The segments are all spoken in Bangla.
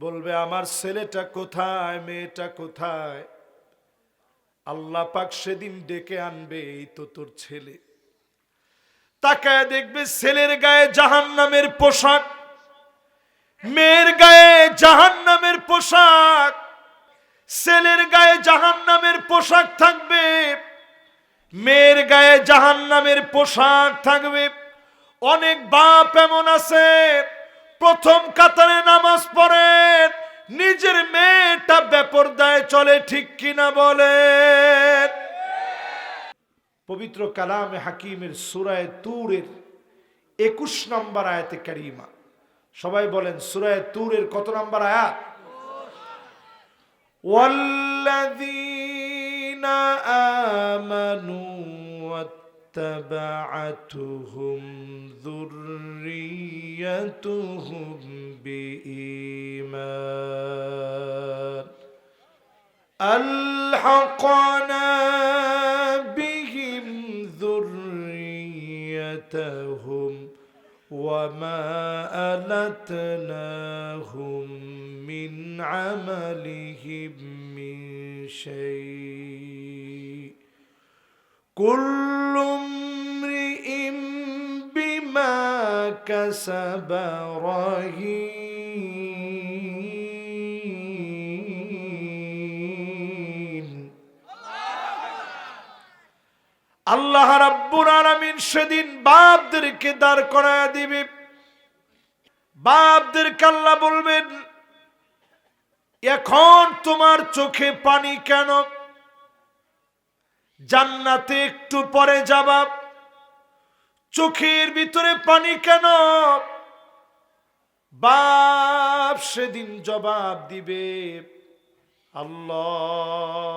বলবে আমার ছেলেটা কোথায়, মেয়েটা কোথায়? আল্লাহ পাক সেদিন ডেকে আনবে, এই তো তোর ছেলে। তাকায় দেখবে ছেলের গায়ে জাহান্নামের পোশাক, মেয়ের গায়ে জাহান্নামের পোশাক। ছেলের গায়ে জাহান্নামের পোশাক থাকবে, মেয়ের গায়ে জাহান্নামের পোশাক থাকবে। অনেক বাপ এমন আছে প্রথম কাতারে নামাজ পড়ে, নিজের মেয়েটা বেপরদায় চলে, ঠিক কিনা বলে? পবিত্র কালামে হাকিমের সূরায়ে তুরের 21 নম্বর আয়াতে কারিমা, সবাই বলেন সূরায়ে তুরের কত নম্বর আয়াত? ওয়াল্লাযীনা আমানু ওয়াত্তাবা'আতুহুম যুররিয়্যাতুহুম বিঈমান আলহাকনা বিহিম যুররিয়্যাতাহুম ওয়ামা আলাতনাহুম মিন আমালিহিম মিন শাই' কুল্লু ইমরিইম বিমা কাসাবা রাহিন। আল্লাহ রাব্বুল আলামিন সেদিন বাপদেরকে দাঁড় করায়া দিবে। বাপদেরকে আল্লাহ বলবেন, এখন তোমার চোখে পানি কেন? জান্নাতে একটু পরে যাবা, চোখের ভিতরে পানি কেন? বাপ সেদিন জবাব দিবে, আল্লাহ,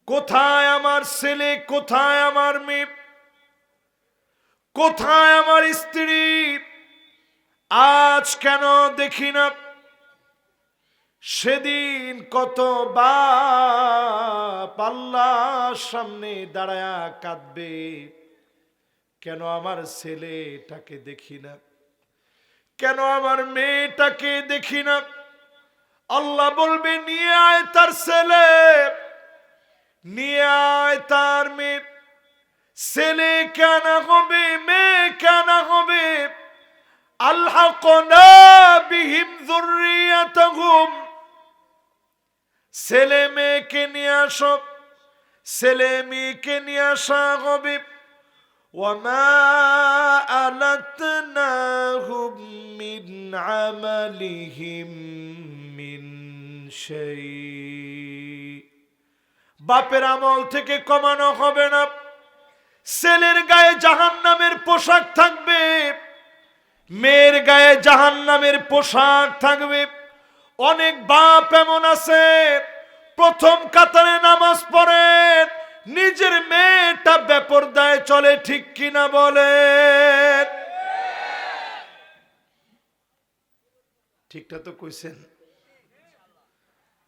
কোথায় আমার ছেলে, কোথায় আমার মেয়ে, কোথায় আমার স্ত্রী? আজ কেন দেখি না? সেদিন কত বাপ আল্লাহর সামনে দাঁড়ায়া কাঁদবে, কেন আমার ছেলেটাকে দেখি না, কেন আমার মেয়েটাকে দেখি না? আল্লাহ বলবে, নিয়ে আয় তার ছেলে, নিয়ে আয় তার মেয়ে। ছেলে কেন হবে, মেয়ে কেন হবে? আলহাকনা বিহিম যুররিয়াতাহুম, ছেলে মেয়েকে নিয়ে আসো, ছেলে মেয়েকে নিয়ে আসা হবে। ওয়ামা আলাতনাহুম মিন আমালিহিম মিন শাই', বাপের আমল থেকে কমানো হবে না। ছেলের গায়ে জাহান্নামের পোশাক থাকবে, মেয়ের গায়ে জাহান্নামের পোশাক থাকবে। অনেক বাপ এমন আছে প্রথম কাতারে নামাজ পড়ে, নিজের মেয়েটা বেপরদায় চলে, ঠিক কিনা বলে? ঠিকটা তো কইছেন।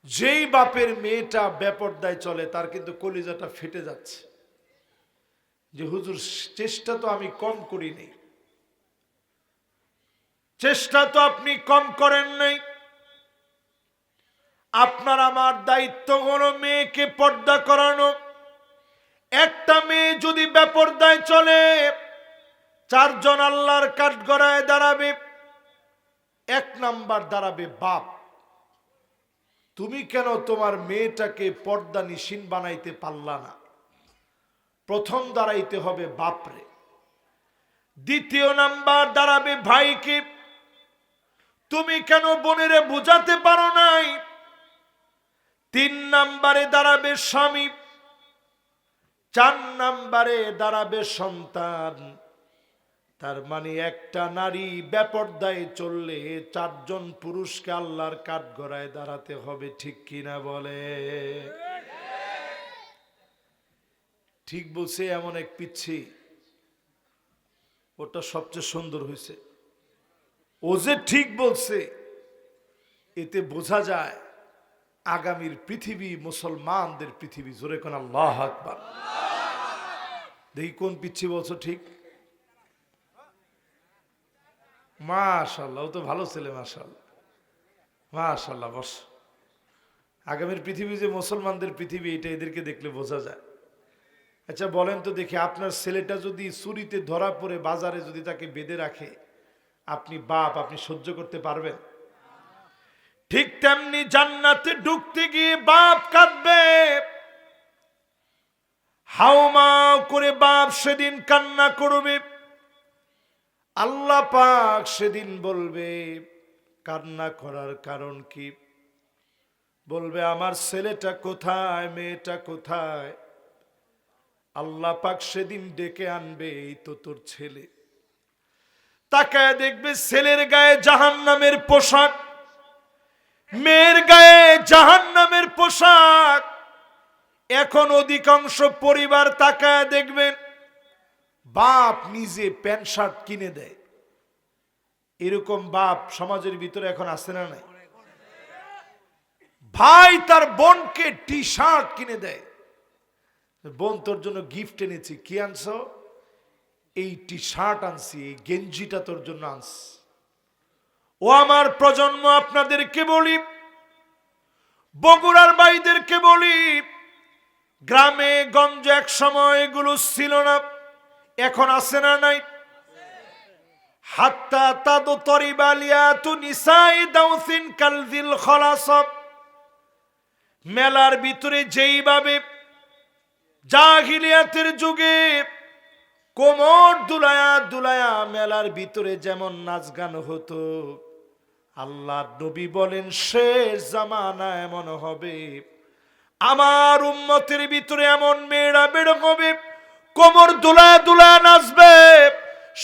যেই বাপের মেয়েটা বেপরদায় চলে তার কিন্তু কলিজাটা ফেটে যাচ্ছে, যে হুজুর চেষ্টা তো আমি কম করি নাই, চেষ্টা তো আপনি কম করেন নাই। আপনার আমার দায়িত্ব হলো মেয়েকে পর্দা করানো। একটা মেয়ে যদি বেপরদায় চলে, চারজন আল্লাহর কাঠগড়ায় দাঁড়াবে। এক নাম্বার দাঁড়াবে বাপ। তুমি কেন তোমার মেয়েটাকে পর্দা নিশিন বানাইতে পারলা না? প্রথম দাঁড়াইতে হবে বাপরে। দ্বিতীয় নাম্বার দাঁড়াবে ভাইকে, তুমি কেন বোনেরে বুঝাতে পারো নাই? তিন নাম্বারে দাঁড়াবে স্বামী, চার নাম্বারে দাঁড়াবে সন্তান। তার মানে একটা নারী বেপরদায় চললে চারজন পুরুষকে আল্লাহর কাঠগড়ায় দাঁড়াতে হবে, ঠিক কিনা বলে? ঠিক বলছে এমন এক পিচ্ছি, ওটা সবচেয়ে সুন্দর হয়েছে। ও যে ঠিক বলছে, এতে বোঝা যায় আগামীর পৃথিবী মুসলমানদের পৃথিবী। জোরে কোন আল্লাহু আকবার। দেখি কোন পিচ্ছি বলছো ঠিক। মাশাআল্লাহ, ও তো ভালো ছেলে। মাশাআল্লাহ, মাশাআল্লাহ। বস, আগামীর পৃথিবী যে মুসলমানদের পৃথিবী, এটা এদেরকে দেখলে বোঝা যায়। আচ্ছা বলেন তো দেখি, আপনার ছেলেটা যদি চুরিতে ধরা পড়ে বাজারে যদি তাকে বেঁধে রাখে, আপনি বাপ, আপনি সহ্য করতে পারবেন? ঠিক তেমনি জান্নাতে ঢুকতে গিয়ে বাপ কাঁদবে, হাউমাউ করে বাপ সেদিন কান্না করবে। আল্লাহ পাক সেদিন বলবে, কান্না করার কারণ কি? বলবে, আমার ছেলেটা কোথায়, মেয়েটা কোথায়? আল্লাহ পাক সেদিন ডেকে আনবে, এই তো তোর ছেলে। তাকায় দেখবে ছেলের গায়ে জাহান্নামের পোশাক, মেয়ের গায়ে জাহান্নামের পোশাক। এখন অধিকাংশ পরিবার তাকায় দেখবেন বাপ নিজে প্যান্ট শার্ট কিনে দেয়। এরকম বাপ সমাজের ভিতরে এখন আছে না নাই? ভাই তার বোনকে টি শার্ট কিনে দেয়, বোন তোর জন্য গিফট এনেছি। কি আনছো? এই টি শার্ট আনছি, এই গেঞ্জিটা তোর জন্য আনছি। ও আমার প্রজন্ম, আপনাদেরকে বলি, বগুড়ার ভাইদেরকে বলি, গ্রামে গঞ্জে এক সময় এগুলো ছিল না, এখন আছে না নাই? হাত্তা তাদু তরিবালিয়াতু নিসাই দাউসিন কালজিল খলাসব। মেলার ভিতরে যেইভাবে জাহিলিয়াতের যুগে কোমর দুলায়া দুলায়া মেলার ভিতরে যেমন নাচ গান হতো, আল্লাহর নবী বলেন শেষ জামানা এমন হবে, আমার উম্মতের ভিতরে এমন মেয়েরা বের হবে, কোমর দুলায়া দুলায়া নাচবে,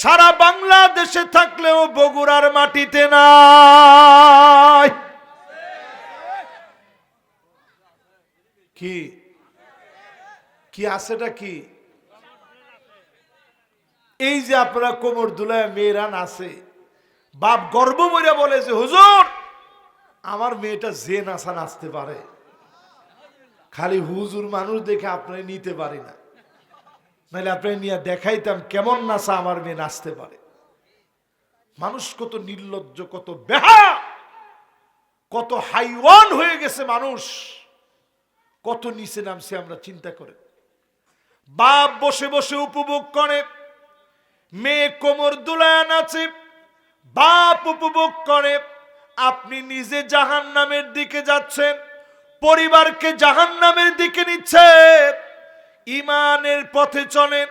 সারা বাংলাদেশে থাকলেও বগুড়ার মাটিতে নাই। কি কি আছেটা কি? এই যে আপনারা কোমর দুলায় মেয়েরা নাচে, বাপ গর্ব বইরা বলে যে হুজুর আমার মেয়েটা যে নাচা নাচতে পারে, খালি হুজুর মানুষ দেখে আপনারা নিতে পারি না, নাহলে আপনারা নিয়ে দেখাইতাম কেমন নাচা আমার মেয়ে নাচতে পারে। মানুষ কত নির্লজ্জ, কত বেহা, কত হাইওয়ান হয়ে গেছে মানুষ, কত নিচে নামছে আমরা চিন্তা করে। বাপ বসে বসে উপভোগ করে, মেয়ে কোমর দুলায় নাচে, বাপ উপভোগ করে। আপনি নিজে জাহান্নামের দিকে যাচ্ছেন, পরিবারকে জাহান্নামের দিকে নিচ্ছেন। ঈমানের পথে চলেন,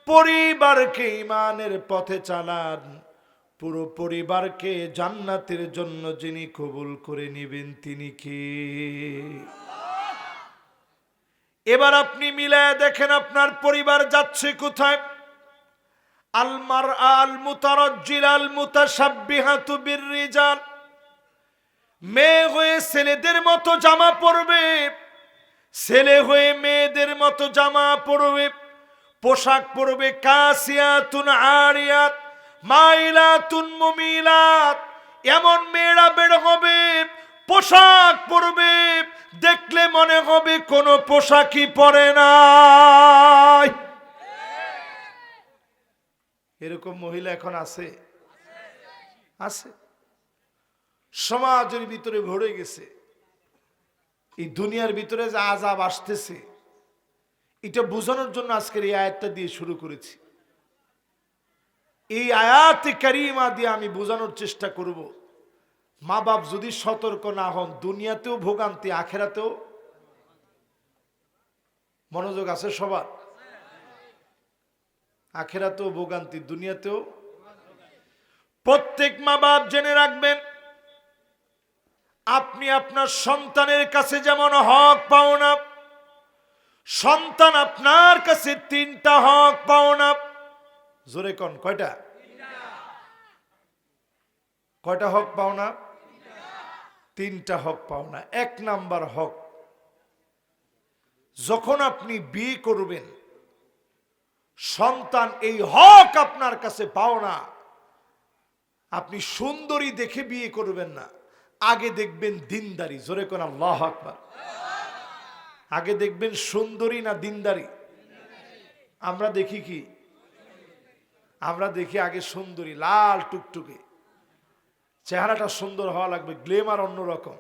পরিবারকে ঈমানের পথে চালান, পুরো পরিবারকে জান্নাতের জন্য যিনি কবুল করে নেবেন তিনি কে? এবার আপনি মিলায় দেখেন আপনার পরিবার যাচ্ছে কোথায়। আল মারআল মুতারাজ্জিল আল মুতাশাব্বিহাতু বিররিজাল, মেয়ে হয়ে ছেলেদের মতো জামা পরবে, ছেলে হয়ে মেয়েদের মতো জামা পরবে, পোশাক পরবে। কাসিয়াতুন আরিয়াত মাইলাতুন মুমিলাত, এমন মেয়েরা বের হবে, পোশাক পরবে, দেখলে মনে হবে কোন পোশাকই পরে নাই। এরকম মহিলা এখন আছে? আছে, সমাজের ভিতরে ভরে গেছে। এই দুনিয়ার ভিতরে যে আযাব আসতেছে, এটা বোঝানোর জন্য আজকের এই আয়াতটা দিয়ে শুরু করেছি। এই আয়াতে কারিমা দিয়ে আমি বোঝানোর চেষ্টা করব, মা বাপ যদি সতর্ক না হন, দুনিয়াতেও ভোগান্তি, আখেরাতেও। মনোযোগ আছে সবার? আখেরাতেও ভোগান্তি, দুনিয়াতেও। প্রত্যেক মা বাপ জেনে রাখবেন, আপনি আপনার সন্তানের কাছে যেমন হক পাওনা, সন্তান আপনার কাছে 3টা হক পাওনা। জোরে কোন কয়টা? কয়টা হক পাওনা? 3টা হক পাওনা। 1 নাম্বার হক, যখন আপনি বিয়ে করবেন, সন্তান এই হক আপনার কাছে পাওনা। আপনি সুন্দরী দেখে বিয়ে করবেন না, আগে দেখবেন দিনদারি। জোরে কোন আল্লাহু আকবার। আগে দেখবেন সুন্দরী না দিনদারি? আমরা দেখি কি? আমরা দেখি আগে সুন্দরী, লাল টুকটুকে, চেহারাটা সুন্দর হওয়া লাগবে, গ্লেমার অন্যরকম,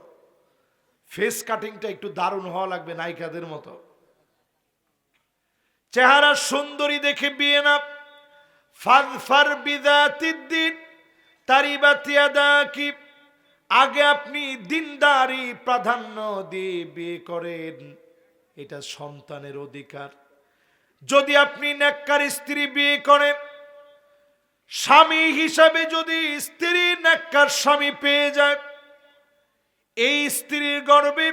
ফেস কাটিংটা একটু দারুণ হওয়া লাগবে নায়িকাদের মতো। চেহারা সুন্দরী দেখে বিয়ে না, ফাযফার বিযাতিদ্দিন তারিবাত ইয়াদাকি, আগে আপনি দিনদারি প্রাধান্য দিয়ে বিয়ে করেন, এটা সন্তানের অধিকার। যদি আপনি নেককার স্ত্রী বিয়ে করেন, স্বামী হিসাবে যদি স্ত্রী নেককার স্বামী পেয়ে যায়, এই স্ত্রীর গর্ভে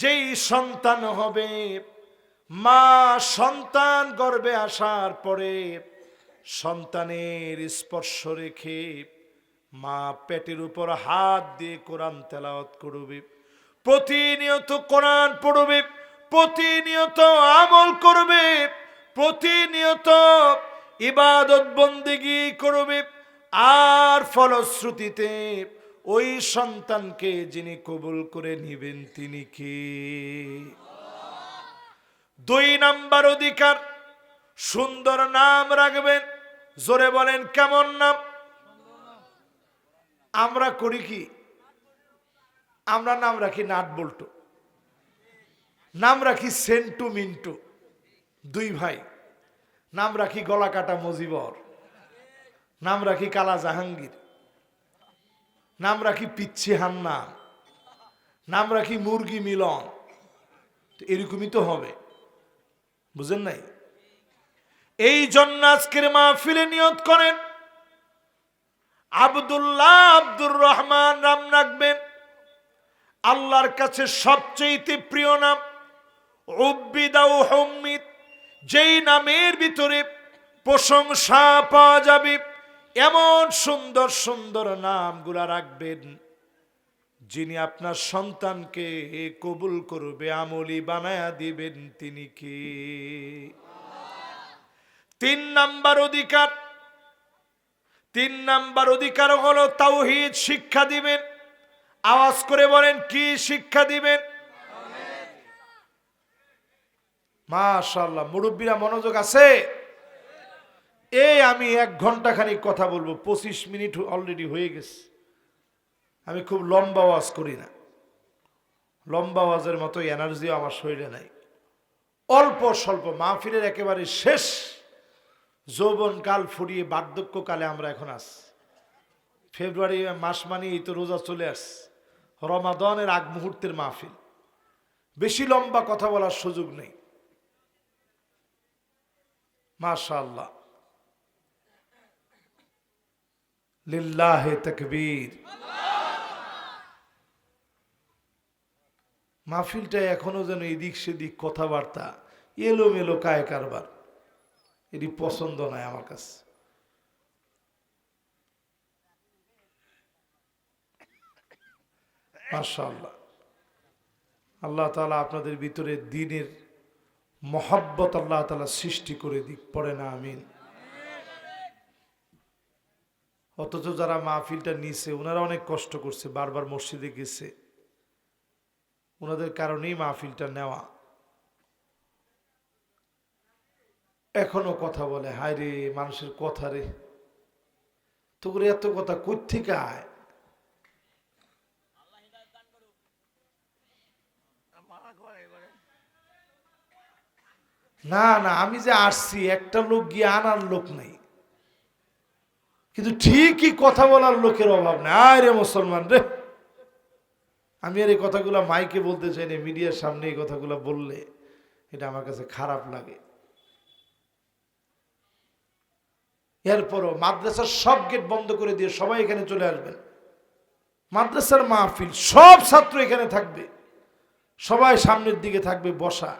যেই সন্তান হবে, মা সন্তান গর্ভে আসার পরে সন্তানের স্পর্শ রেখে মা পেটের উপর হাত দিয়ে কোরআন তেলাওয়াত করবে, প্রতিনিয়ত কোরআন পড়বে, প্রতিনিয়ত আমল করবে, প্রতিনিয়ত ইবাদত বন্দেগী করবে। আর ফলশ্রুতিতে ওই সন্তানকে যিনি কবুল করে নিবেন তিনি কে? 2 নাম্বার অধিকার, সুন্দর নাম রাখবেন। জোরে বলেন কেমন নাম? আমরা করি কি? আমরা নাম রাখি নাট বল্টু, নাম রাখি সেন্টু মিন্টু, 2 ভাই। নাম রাখি গলা কাটা মজিবর, নাম রাখি কালা জাহাঙ্গীর, নাম রাখি পিচ্ছি হান্না, নাম রাখি মুরগি মিলন। এরকমই তো হবে, বুঝেন নাই? এই জন্য আজকের মাহফিলে নিয়ত করেন আব্দুল্লাহ আব্দুর রহমান নাম রাখবেন। আল্লাহর কাছে সবচেয়ে প্রিয় নাম উব্বিদাউ হুম্মিদ, যেই নামের ভিতরে প্রশংসা পাওয়া যাবে, এমন সুন্দর সুন্দর নামগুলা রাখবেন যিনি আপনার সন্তানকে কবুল করবে, আমলি বানায়া দিবেন তিনি কে? 3 নাম্বার অধিকার, 3 নাম্বার অধিকার হলো তাওহীদ শিক্ষা দিবেন। আওয়াজ করে বলেন কি শিক্ষা দিবেন? মাশাআল্লাহ, মুরব্বীরা মনোযোগ আছে? এই আমি 1 ঘন্টা খানিক কথা বলবো, 25 মিনিট অলরেডি হয়ে গেছে। আমি খুব লম্বা ওয়াজ করি না, লম্বা ওয়াজের মতো এনার্জিও আমার শরীরে নাই। অল্প স্বল্প মাহফিলের একেবারে শেষ যৌবন কাল ফুরিয়ে বার্ধক্যকালে আমরা এখন আছি। ফেব্রুয়ারি মাস মানেই তো রোজা চলে আসছে, রমাদানের আগ মুহূর্তের মাহফিল, বেশি লম্বা কথা বলার সুযোগ নেই। মাশাআল্লাহ, লিল্লাহে তাকবীর। মাহফিলটা এখনো যেন এদিক সেদিক কথাবার্তা এলোমেলো কায় কারবার, এটি পছন্দ নয় আমার কাছে। মাশাআল্লাহ, আল্লাহ তাআলা আপনাদের ভিতরে দ্বীনের মহব্বত আল্লাহ তাআলা সৃষ্টি করে দিক, পড়ে না আমিন। অথচ যারা মাহফিলটা নিছে ওনারা অনেক কষ্ট করছে, বারবার মসজিদে গেছে, ওনাদের কারণেই মাহফিলটা নেওয়া। এখনো কথা বলে, হায় রে মানুষের কথা রে, তো করে এত কথা কোত্থেকে আয়? না না, আমি যে আসছি একটা লোক গিয়ে আনার লোক নাই, কিন্তু ঠিকই কথা বলার লোকের অভাব নেই। আয় রে মুসলমান রে, আমি আর এই কথাগুলো মাইকে বলতে চাই না, মিডিয়ার সামনে এই কথাগুলো বললে এটা আমার কাছে খারাপ লাগে। এরপরও মাদ্রাসার সব গেট বন্ধ করে দিয়ে সবাই এখানে চলে আসবেন। মাদ্রাসার মাহফিল, সব ছাত্র এখানে থাকবে, সবাই সামনের দিকে থাকবে বসা,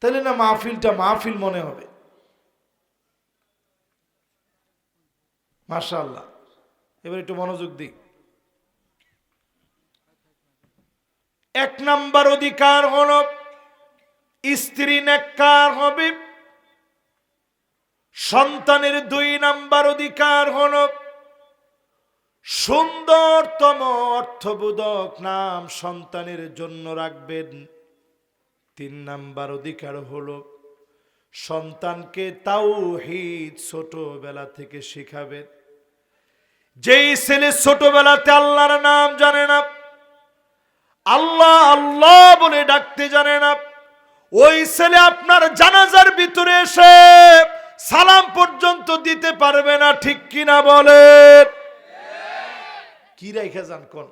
তাহলে না মাহফিলটা মাহফিল মনে হবে। মাশাআল্লাহ, এবার একটু মনোযোগ দিই। 1 নাম্বার অধিকার হলো স্ত্রী নেককার হবে। সন্তানের 2 নাম্বার অধিকার হলো সুন্দরতম অর্থবোধক নাম সন্তানের জন্য রাখবেন। 3 নাম্বার অধিকার হলো সন্তানকে তাওহীদ ছোটবেলা থেকে শিখাবেন। যেই ছেলে ছোটবেলাতে আল্লাহর নাম জানে না, আল্লাহ আল্লাহ বলে ডাকতে জানে না, ওই ছেলে আপনার জানাজার ভিতরে এসে সালাম পর্যন্ত দিতে পারবে না। ঠিক কিনা বলেন? কি রেখে যান কোন?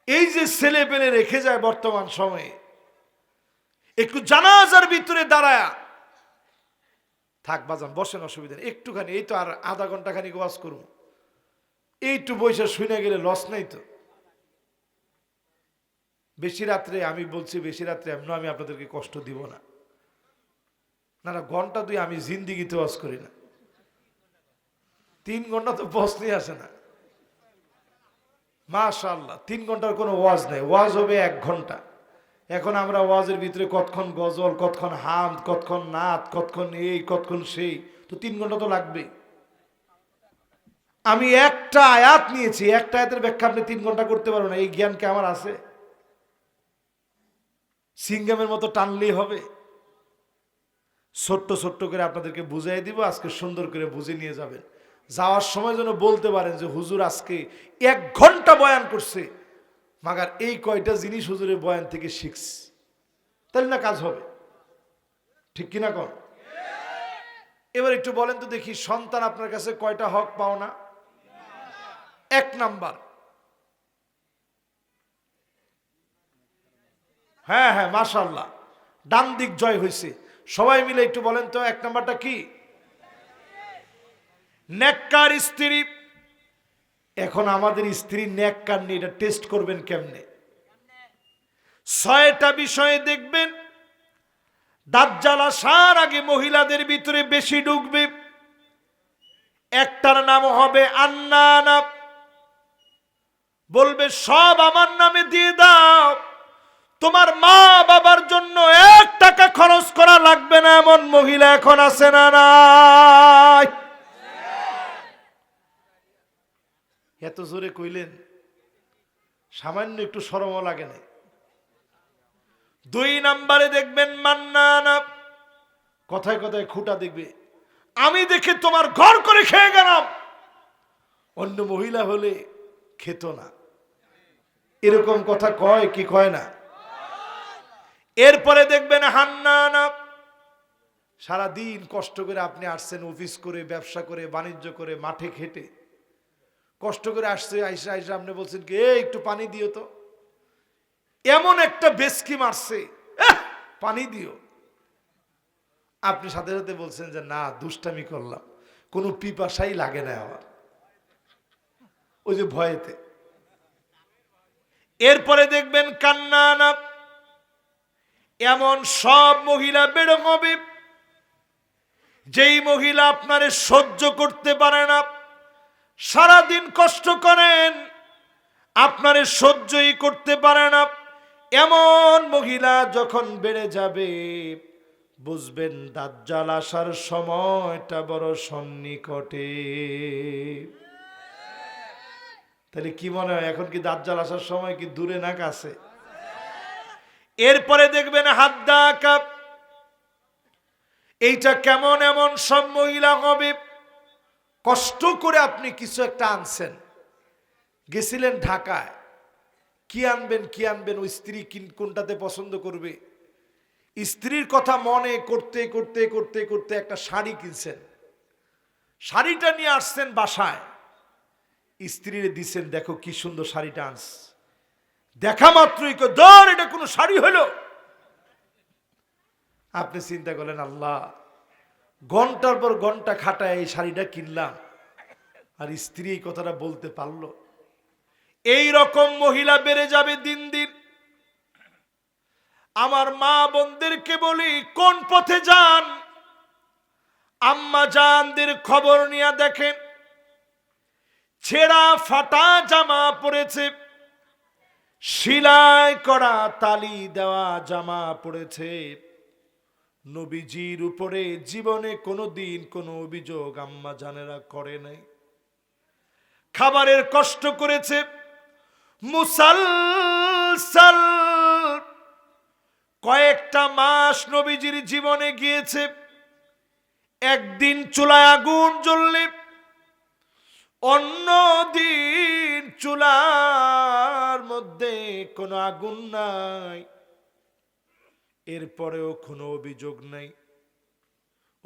এই যে ছেলে পেলে রেখে যায় বর্তমান সময়ে, একটু জানাজার ভিতরে দাঁড়ায়া থাক বাজান, বসেন, অসুবিধা নেই, একটুখানি, এই তো আর আধা ঘন্টা খানি ওয়াজ করুন, এইটু বৈশা শুনে গেলে লস নাই তো। বেশি রাত্রে, আমি বলছি বেশি রাত্রে এমন আমি আপনাদেরকে কষ্ট দিব না, না না, ঘন্টা দুই আমি জিন্দিগিতে ওয়াজ করি না, 3 ঘন্টা তো প্রশ্নই আসে না। মাশাআল্লাহ, 3 ঘন্টার কোনো ওয়াজ নেই, ওয়াজ হবে 1 ঘন্টা। এখন আমরা ওয়াজের ভিতরে কতক্ষণ গজল, কতক্ষণ হামদ, কতক্ষণ নাত, কতক্ষণ এই, কতক্ষণ সেই, তো 3 ঘন্টা তো লাগবেই। আমি একটা আয়াত নিয়েছি, একটা আয়াতের ব্যাখ্যা আপনি 3 ঘন্টা করতে পারবেন না, এই জ্ঞান কি আমার আছে? সিঙ্গামের মতো টানলেই হবে? ছোট্ট ছোট্ট করে আপনাদেরকে বুঝাই দিব, আজকে সুন্দর করে বুঝে নিয়ে যাবেন। যাওয়ার সময় যেন বলতে পারেন যে হুজুর আজকে 1 ঘন্টা বয়ান করছে, মাগার এই কয়টা জিনিস হুজুরের বয়ান থেকে শিখছি, তাহলে না কাজ হবে। ঠিক কিনা কন? এবার একটু বলেন তো দেখি, সন্তান আপনার কাছে কয়টা হক পাও না? 1 নাম্বার, হ্যাঁ হ্যাঁ মাশাআল্লাহ, ডান দিক জয় হয়েছে। সবাই মিলে একটু বলেন তো 1 নাম্বারটা কি? নেককার স্ত্রী। এখন আমাদের স্ত্রী নেককার নেই, এটা টেস্ট করবেন কেমনে? 6টা বিষয়ে দেখবেন দাজ্জাল আসার আগে মহিলাদের ভিতরে বেশি ঢুকবে। একটার নাম হবে আন্নানা, বলবে সব আমার নামে দিয়ে দাও, তোমার মা বাবার জন্য 1 টাকা খরচ করা লাগবে না, এমন মহিলা এখন আছে না নাই? এত জোরে কইলেন, সামান্য একটু শরমও লাগে না। 2 নাম্বারে দেখবেন মান্নানা, কথায় কথায় খুঁটা দেখবে, আমি দেখে তোমার ঘর করে খেয়ে গেলাম, অন্য মহিলা হলে খেত না, এরকম কথা কয় কি কয় না? এরপরে দেখবেন হান্নানা, সারাদিন কষ্ট করে আপনি আসছেন, অফিস করে, ব্যবসা করে, বাণিজ্য করে, মাঠে খেটে কষ্ট করে আসছে, আইসা আইসা আপনি বলছেন কি এই একটু পানি দিও তো, এমন একটা বেসকি মারছে, পানি দিও, আপনি সাথে সাথে বলছেন যে না দুষ্টামি করলাম, কোনো পিপাসাই লাগে না আমার, ওই যে ভয়েতে। এরপরে দেখবেন কান্নানা, এমন সব মহিলা বের হবে যেই মহিলা আপনারে সহ্য করতে পারে না, সারাদিন কষ্ট করেন, আপনারে সহ্যই করতে পারে না, এমন মহিলা যখন বেড়ে যাবে বুঝবেন দাজ্জাল আসার সময়টা বড় সন্নিকটে। তাহলে কি মনে হয়, এখন কি দাজ্জাল আসার সময় কি দূরে না কাছে? এরপরে দেখবেন হাদ্দাকা, এইটা কেমন, এমন সব মহিলা হবে, কষ্ট করে আপনি কিছু একটা আনছেন, গেছিলেন ঢাকায়, কি আনবেন কি আনবেন, ওই স্ত্রী কোনটাতে পছন্দ করবে, স্ত্রীর কথা মনে করতে করতে করতে করতে একটা শাড়ি কিনছেন, শাড়িটা নিয়ে আসছেন বাসায়, স্ত্রীরে দিচ্ছেন, দেখো কি সুন্দর শাড়িটা আনস, দেখা মাত্রই ধর এটা কোনো শাড়ি হলো। আপনি চিন্তা করলেন আল্লাহ, ঘন্টার পর ঘন্টা খাটায় এই শাড়িটা কিনলাম, আর স্ত্রী এই কথাটা বলতে পারলো। এই রকম মহিলা বেড়ে যাবে দিন দিন। আমার মা বোনদেরকে বলি, কোন পথে যান, আম্মা জানদের খবর নিয়ে দেখেন, ছেঁড়া ফাটা জামা পড়েছে, সেলাই করা তালি দেওয়া জামা পড়েছে, নবীজির উপরে জীবনে কোনোদিন কোনো অভিযোগ আম্মা জানেরা করে নাই, খাবারের কষ্ট করেছে, মুসালসাল কয়েকটা মাস নবীজির জীবনে গিয়েছে, একদিন চুলায় আগুন জ্বললে অন্য দিন চুলার মধ্যে কোনো আগুন নাই, এরপরেও কোনো অভিযোগ নাই।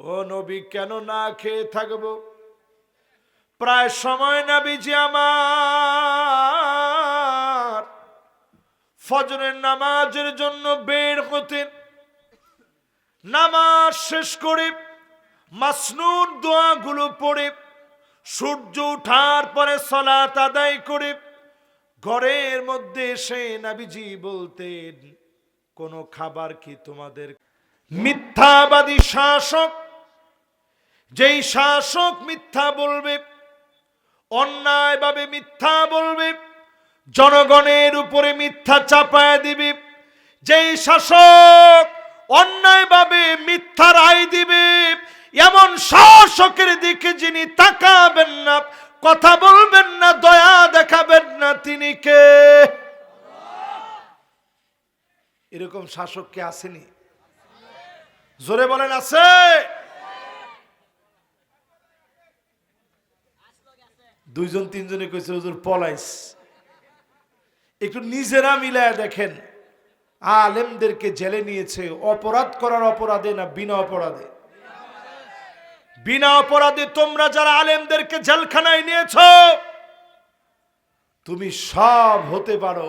ও নবী, কেন না খেয়ে থাকবো? প্রায় সময় নবীজি আমার ফজরের নামাজের জন্য বের হতেন। নামাজ শেষ করে মাসনুন দোয়াগুলো পড়ে সূর্য ওঠার পরে সালাত আদায় করে ঘরের মধ্যে এসে নবীজি বলতেন, কোন খাবার কি তোমাদের? মিথ্যাবাদী শাসক, যেই শাসক মিথ্যা বলবে, অন্যায়ভাবে মিথ্যা বলবে, জনগণের উপরে মিথ্যা চাপায় দিবে, যেই শাসক অন্যায়ভাবে মিথ্যা রায় দিবে, এমন শাসকের দিকে যিনি তাকাবেন না, কথা বলবেন না, দয়া দেখাবেন না, তিনি কে? এরকম শাসক কে আসেনি? জোরে বলেন, আছে? দুইজন তিনজনে কইছে হুজুর পলাইস। একটু নিজেরা মিলায় দেখেন, আলেমদেরকে জেলে নিয়েছে অপরাধ করার অপরাধে না বিনা অপরাধে? বিনা অপরাধে। তোমরা যারা আলেমদেরকে জেলখানায় নিয়েছ, তুমি সব হতে পারো,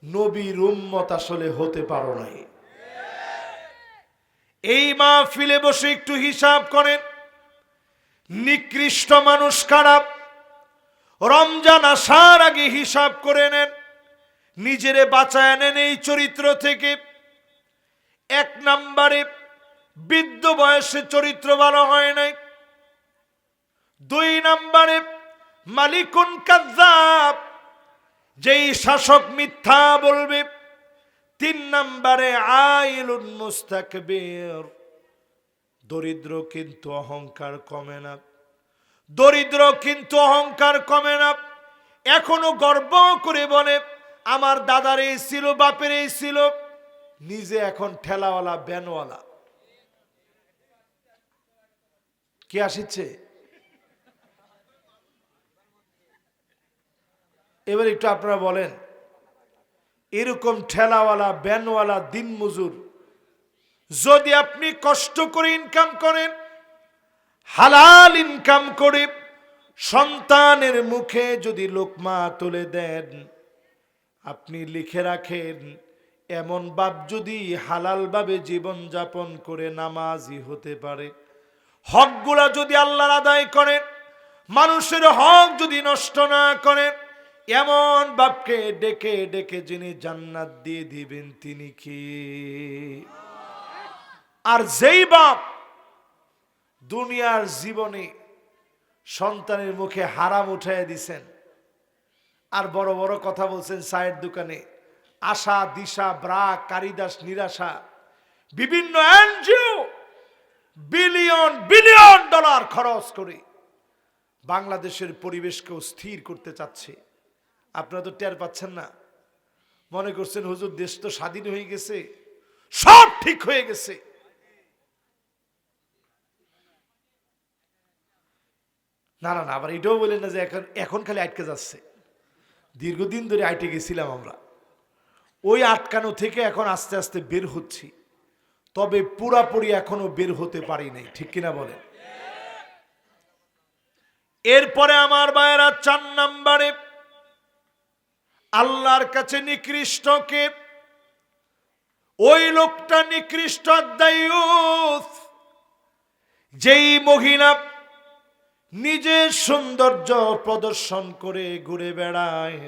নবীর উম্মত আসলে হতে পারো নাই। এই মাহফিলে বসে একটু হিসাব করেন, নিকৃষ্ট মানুষ কারা? রমজান আসার আগে হিসাব করে নেন, নিজেরে বাঁচায় নেন এই চরিত্র থেকে। এক নম্বরে বৃদ্ধ বয়সে চরিত্র ভালো হয় নাই। দুই নম্বরে মালিকুন কাযযাব, যেই শাসক মিথ্যা বলবে। তিন নম্বরে আইলুন মুস্তাকবির, দরিদ্র কিন্তু অহংকার কমে না। দরিদ্র কিন্তু অহংকার কমে না, এখনো গর্ব করে বলে আমার দাদার এই ছিল, বাপের এই ছিল, নিজে এখন ঠেলাওয়ালা ব্যানওয়ালা। কে আসিচ্ছে? এবার একটু আপনারা বলেন, এরকম ঠেলাওয়ালা ব্যানওয়ালা দিন মজুর যদি আপনি কষ্ট করে ইনকাম করেন, হালাল ইনকাম করে সন্তানের মুখে যদি লোকমা তুলে দেন, আপনি লিখে রাখেন এমন বাপ যদি হালাল ভাবে জীবন যাপন করে নামাজি হতে পারে, হকগুলা যদি আল্লাহর আদায় করেন, মানুষের হক যদি নষ্ট না করেন, এমন বাপকে ডেকে ডেকে যিনি জান্নাত দিয়ে দিবেন তিনি কি? আর যেই বাপ দুনিয়ার জীবনে সন্তানের মুখে হারাম উঠাইয়া দিছেন, আর বড় বড় কথা বলছেন চায়ের দোকানে, আশা দিশা ব্রাক কারিদাস নিরাশা, বিভিন্ন এনজিও বিলিয়ন বিলিয়ন ডলার খরচ করে বাংলাদেশের পরিবেশকেও স্থির করতে চাচ্ছে। আপনারা তো টের পাচ্ছেন না, মনে করছেন হুজুর দেশ তো স্বাধীন হয়ে গেছে, সব ঠিক হয়ে গেছে। না না না, আবার এটাও বলেন না যে এখন খালি আটকে যাচ্ছে। দীর্ঘদিন ধরে আটকে গেছিলাম আমরা, ওই আটকানো থেকে এখন আস্তে আস্তে বের হচ্ছি, তবে পুরাপুরি এখনো বের হতে পারি নাই, ঠিক কিনা বলেন? এরপরে আমার ভাইয়েরা, 4 নম্বরে আল্লাহর কাছে নিকৃষ্টকে, ওই লোকটা নিকৃষ্ট দায়ুস, যেই মহিলা নিজের সৌন্দর্য প্রদর্শন করে ঘুরে বেড়ায়,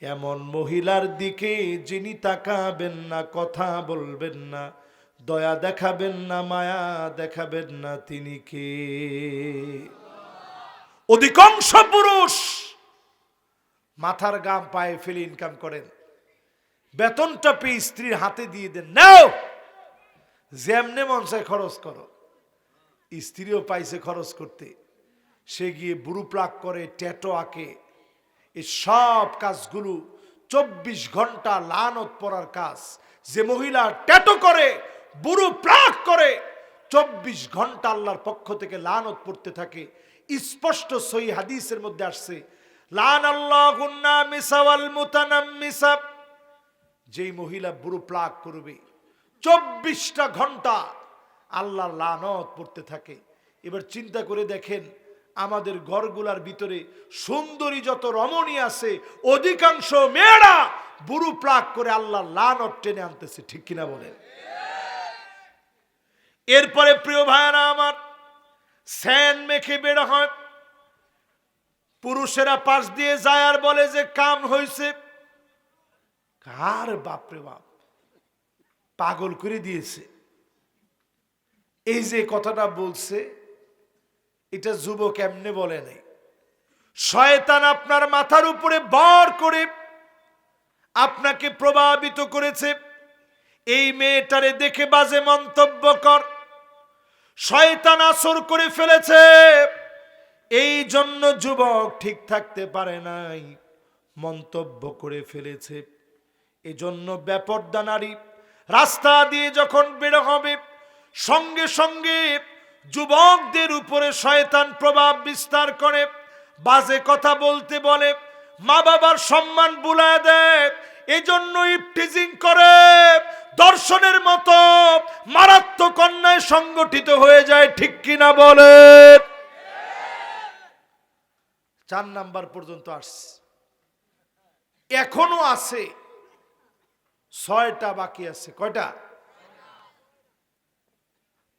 এমন মহিলার দিকে যিনি তাকাবেন না, কথা বলবেন না, দয়া দেখাবেন না, মায়া দেখাবেন না, তিনি কে? অধিকাংশ পুরুষ মাথার গাম পায়ে ফেলে ইনকাম করেন, বেতনটা পেয়ে স্ত্রীর হাতে দিয়ে দেন, নাও যেমনে মন চায় খরচ করো। স্ত্রীও পাইছে খরচ করতে, সে গিয়ে বুড়ু প্লাক করে, ট্যাটো আঁকে, এই সব কাজগুলো 24 ঘন্টা লানত পড়ার কাজ। যে মহিলা ট্যাটো করে, বুড়ু প্লাক করে, 24 ঘন্টা আল্লাহর পক্ষ থেকে লানত পড়তে থাকে। স্পষ্ট সহিহ হাদিসের মধ্যে আসছে, লানাল্লাহুন নামিসা ওয়াল মুতানাম্মিসা, যেই মহিলা বুড়ো প্লাগ করবে 24টা ঘন্টা আল্লাহর লানত পড়তে থাকে। এবার চিন্তা করে দেখেন, আমাদের ঘরগুলার ভিতরে সুন্দরী যত রমণী আছে, অধিকাংশ মেয়েরা বুড়ো প্লাগ করে আল্লাহর লানত টেনে আনতেছে, ঠিক কিনা বলেন? এরপরে প্রিয় ভাইরা আমার, স্যান মেখে বের হয়, পুরুষেরা পাশ দিয়ে যায় আর বলে যে কাম হয়েছে। কার বাপরে বাপ, পাগল করে দিয়েছে। এই যে কথাটা বলছে, এটা যুবক এমনি বলে নাই, শয়তান আপনার মাথার উপরে বর করে আপনাকে প্রভাবিত করেছে। এই মেয়েটারে দেখে বাজে মন্তব্য কর, শয়তান আসর করে ফেলেছে। এই জন্য যুবক ঠিক থাকতে পারে নাই, মন্তব্য করে ফেলেছে। এজন্য বেপরদা নারী রাস্তা দিয়ে যখন বের হবে, সঙ্গে সঙ্গে যুবকদের উপরে শয়তান প্রভাব বিস্তার করে, বাজে কথা বলতে বলে, মা বাবার সম্মান বুলায় দেয়। এজন্য ইফটিজিং করে, দর্শনের মতো মারাত্মক অন্যায় সংগঠিত হয়ে যায়, ঠিক কিনা বলেন? 4 নাম্বার পর্যন্ত আসছে, এখনো আছে, 6টা বাকি আছে। কয়টা?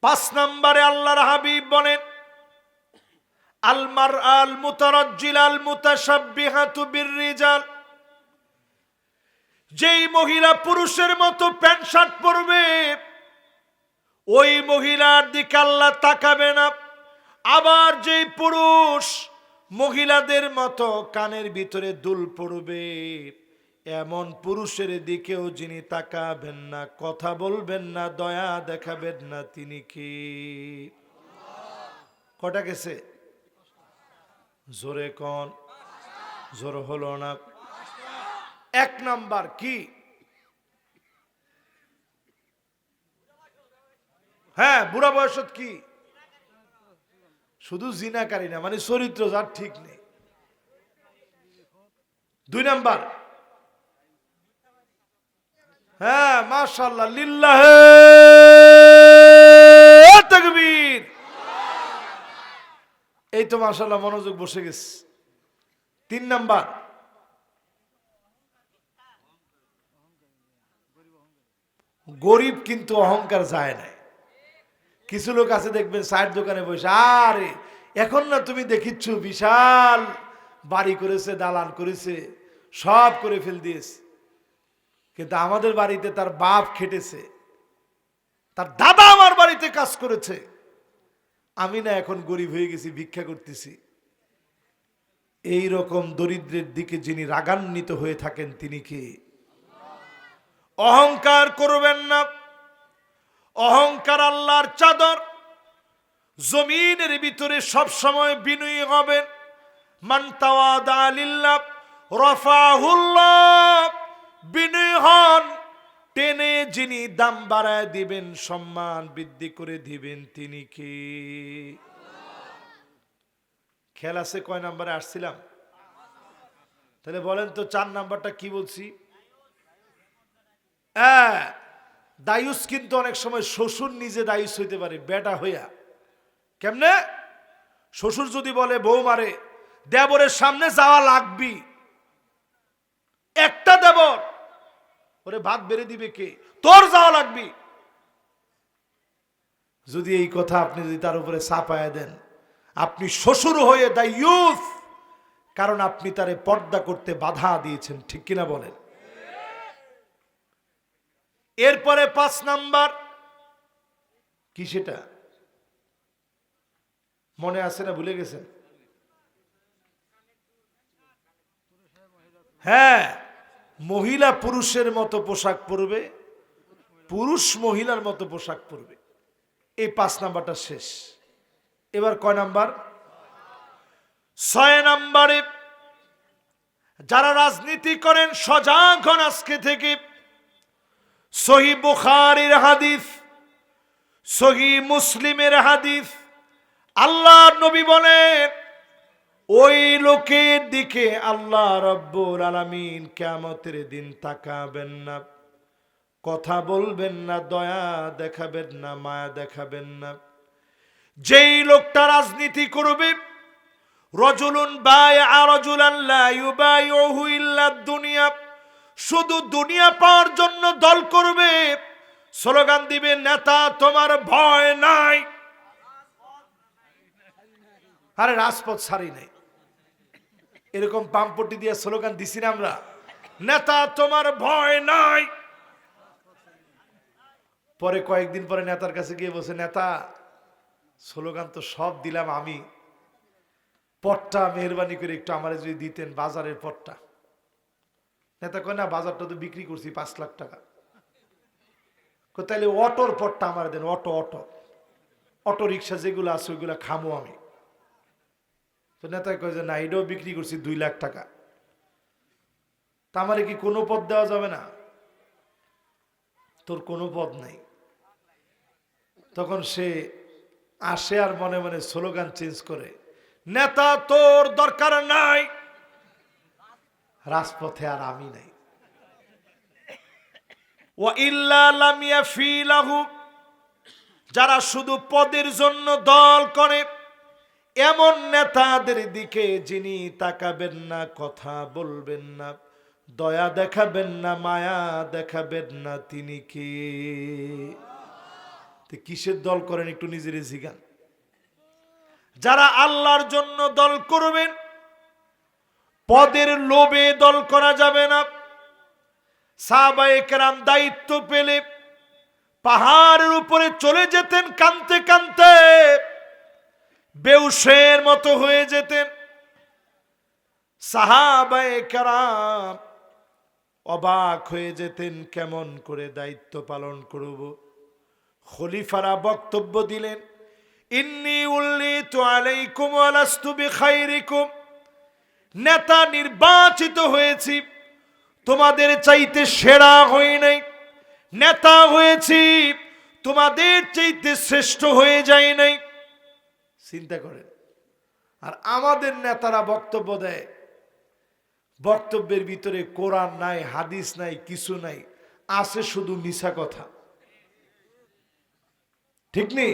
5 নম্বরে আল্লাহর হাবিব বলেন, আল মারআল মুতারাজ্জিলাল মুতাশাব্বিহাতু বিররিজাল, যেই মহিলা পুরুষের মতো প্যান্ট শার্ট পরবে, ওই মহিলার দিকে আল্লাহ তাকাবে না। আবার যেই পুরুষ মহিলাদের মতো কানের ভিতরে দুল পড়বে, এমন পুরুষের দিকেও যিনি তাকাবেন না, কথা বলবেন না, দয়া দেখাবেন না, তিনি কি? কটা গেছে? জোরে কোন? জোর হলো না। 1 নাম্বার কি? হ্যাঁ, বুড়া বয়সত কি? শুধু জিনাকারী না, মানে চরিত্র যার ঠিক নেই। 2 নাম্বার, হ্যাঁ মাশাআল্লাহ, লিল্লাহে তাকবীর। এই তো মাশাআল্লাহ মনোযোগ বসে গেছে। 3 নাম্বার, গরিব কিন্তু অহংকার যায় না। কিছু লোক আছে দেখবেন চায়ের দোকানে বসে, আরে এখন না তুমি দেখিচ্ছ বিশাল বাড়ি করেছে, দালান করেছে, সব করে ফেল দিয়েছে, কিন্তু আমাদের বাড়িতে তার বাপ খেটেছে, তার দাদা আমার বাড়িতে কাজ করেছে, আমি না এখন গরিব হয়ে গেছি, ভিক্ষা করতেছি। এই রকম দরিদ্রের দিকে যিনি রাগান্বিত হয়ে থাকেন, তিনি কি? অহংকার করবেন না। অহংকার আল্লাহর চাদর, জমিনের ভিতরে সব সময় বিনয়ী হবেন। মান তাওয়াদা লিল্লাহ রাফাহুল্লাহ, বিনয়ী হন, টেনে যিনি দাম বাড়ায় দিবেন, সম্মান বৃদ্ধি করে দিবেন, তিনি কি? খেয়াল আছে কয় নাম্বারে আসছিলাম? তাহলে বলেন তো 4 নাম্বারটা কি বলছি? দায়ুস কিন্তু অনেক সময় শ্বশুর নিজে দায়ুস হইতে পারে, বেটা হইয়া। কেমনে? শ্বশুর যদি বলে বউ মারে, দেবরের সামনে যাওয়া লাগবি। একটা দেবর, ওরে ভাত বেড়ে দিবে কে? তোর যাওয়া লাগবি। যদি এই কথা আপনি যদি তার উপরে চাপায়া দেন, আপনি শ্বশুর হয়ে দায়ুস, কারণ আপনি তারে পর্দা করতে বাধা দিয়েছেন, ঠিক কিনা বলেন? এরপরে 5 নাম্বার কি, সেটা মনে আছে না ভুলে গেছেন? হ্যাঁ, মহিলা পুরুষের মতো পোশাক পরবে, পুরুষ মহিলার মতো পোশাক পরবে। এই 5 নাম্বারটা শেষ। এবার কয় নাম্বার? 6 নাম্বারে যারা রাজনীতি করেন সজাগ হন আজকে থেকে। সহিহ বুখারীর হাদিস, সহিহ মুসলিমের হাদিস, আল্লাহর নবী বলেন, ওই লোকের দিকে আল্লাহ রব্বুল আলামিন কিয়ামতের দিন তাকাবেন না, কথা বলবেন না, দয়া দেখাবেন না, মায়া দেখাবেন না। যেই লোকটা রাজনীতি করবে, রজুলুন বায়আ রাজুলান লা ইউবাইউহু ইল্লা দুনিয়া, শুধু দুনিয়া পাওয়ার জন্য দল করবে, স্লোগান দিবে নেতা তোমার ভয় নাই। আরে রাজপথ ছাড়ি নাই, এরকম পাম্পটি দিয়ে স্লোগান দিছি না আমরা, নেতা তোমার ভয় নাই। পরে কয়েকদিন পরে নেতার কাছে গিয়ে বলছে, নেতা স্লোগান তো সব দিলাম আমি, পটটা মেহরবানি করে একটু আমার যদি দিতেন, বাজারের পটটা। নেতা কয় না, বাজারটা তো বিক্রি করছি 5 লাখ টাকা। তাহলে অটোর পটটা আমার দেন, অটো অটো অটো রিক্সা যেগুলো আছে ওইগুলো খামো আমি। তো নেতা কয় যে না, এটাও বিক্রি করছি 2 লাখ টাকা। তা আমারে কি কোনো পদ দেওয়া যাবে না? তোর কোনো পদ নাই। তখন সে আসে আর মনে মনে স্লোগান চেঞ্জ করে, নেতা তোর দরকার নাই, রাজপথে আর আমি নাই। ওয়া ইল্লা লাম ইয়াফি লাহু, যারা শুধু পদের জন্য দল করে, এমন নেতাদের দিকে যিনি তাকাবেন না, কথা বলবেন না, দয়া দেখাবেন না, মায়া দেখাবেন না, তিনি কে? কিসের দল করেন একটু নিজের জিজ্ঞান। যারা আল্লাহর জন্য দল করবেন, পদের লোভে দল করা যাবে না। সাহাবায়ে কেরাম দায়িত্ব পেলে পাহাড়ের উপরে চলে যেতেন, কাঁদতে কাঁদতে বেউসের মতো হয়ে যেতেন। সাহাবায়ে কেরাম অবাক হয়ে যেতেন, কেমন করে দায়িত্ব পালন করব। খলিফারা বক্তব্য দিলেন, ইন্নী উল্লিতু আলাইকুম ওয়া লাস্তু বিখাইরিকুম, নেতা নির্বাচিত হয়েছি, তোমাদের চাইতে সেরা হই নাই, নেতা হয়েছি, তোমাদের চাইতে শ্রেষ্ঠ হয়ে যায় নাই। চিন্তা করেন। আর আমাদের নেতারা বক্তব্য দেয়, বক্তব্যের ভিতরে কোরআন নাই, হাদিস নাই, কিছু নাই, আছে শুধু মিছা কথা। ঠিক নেই?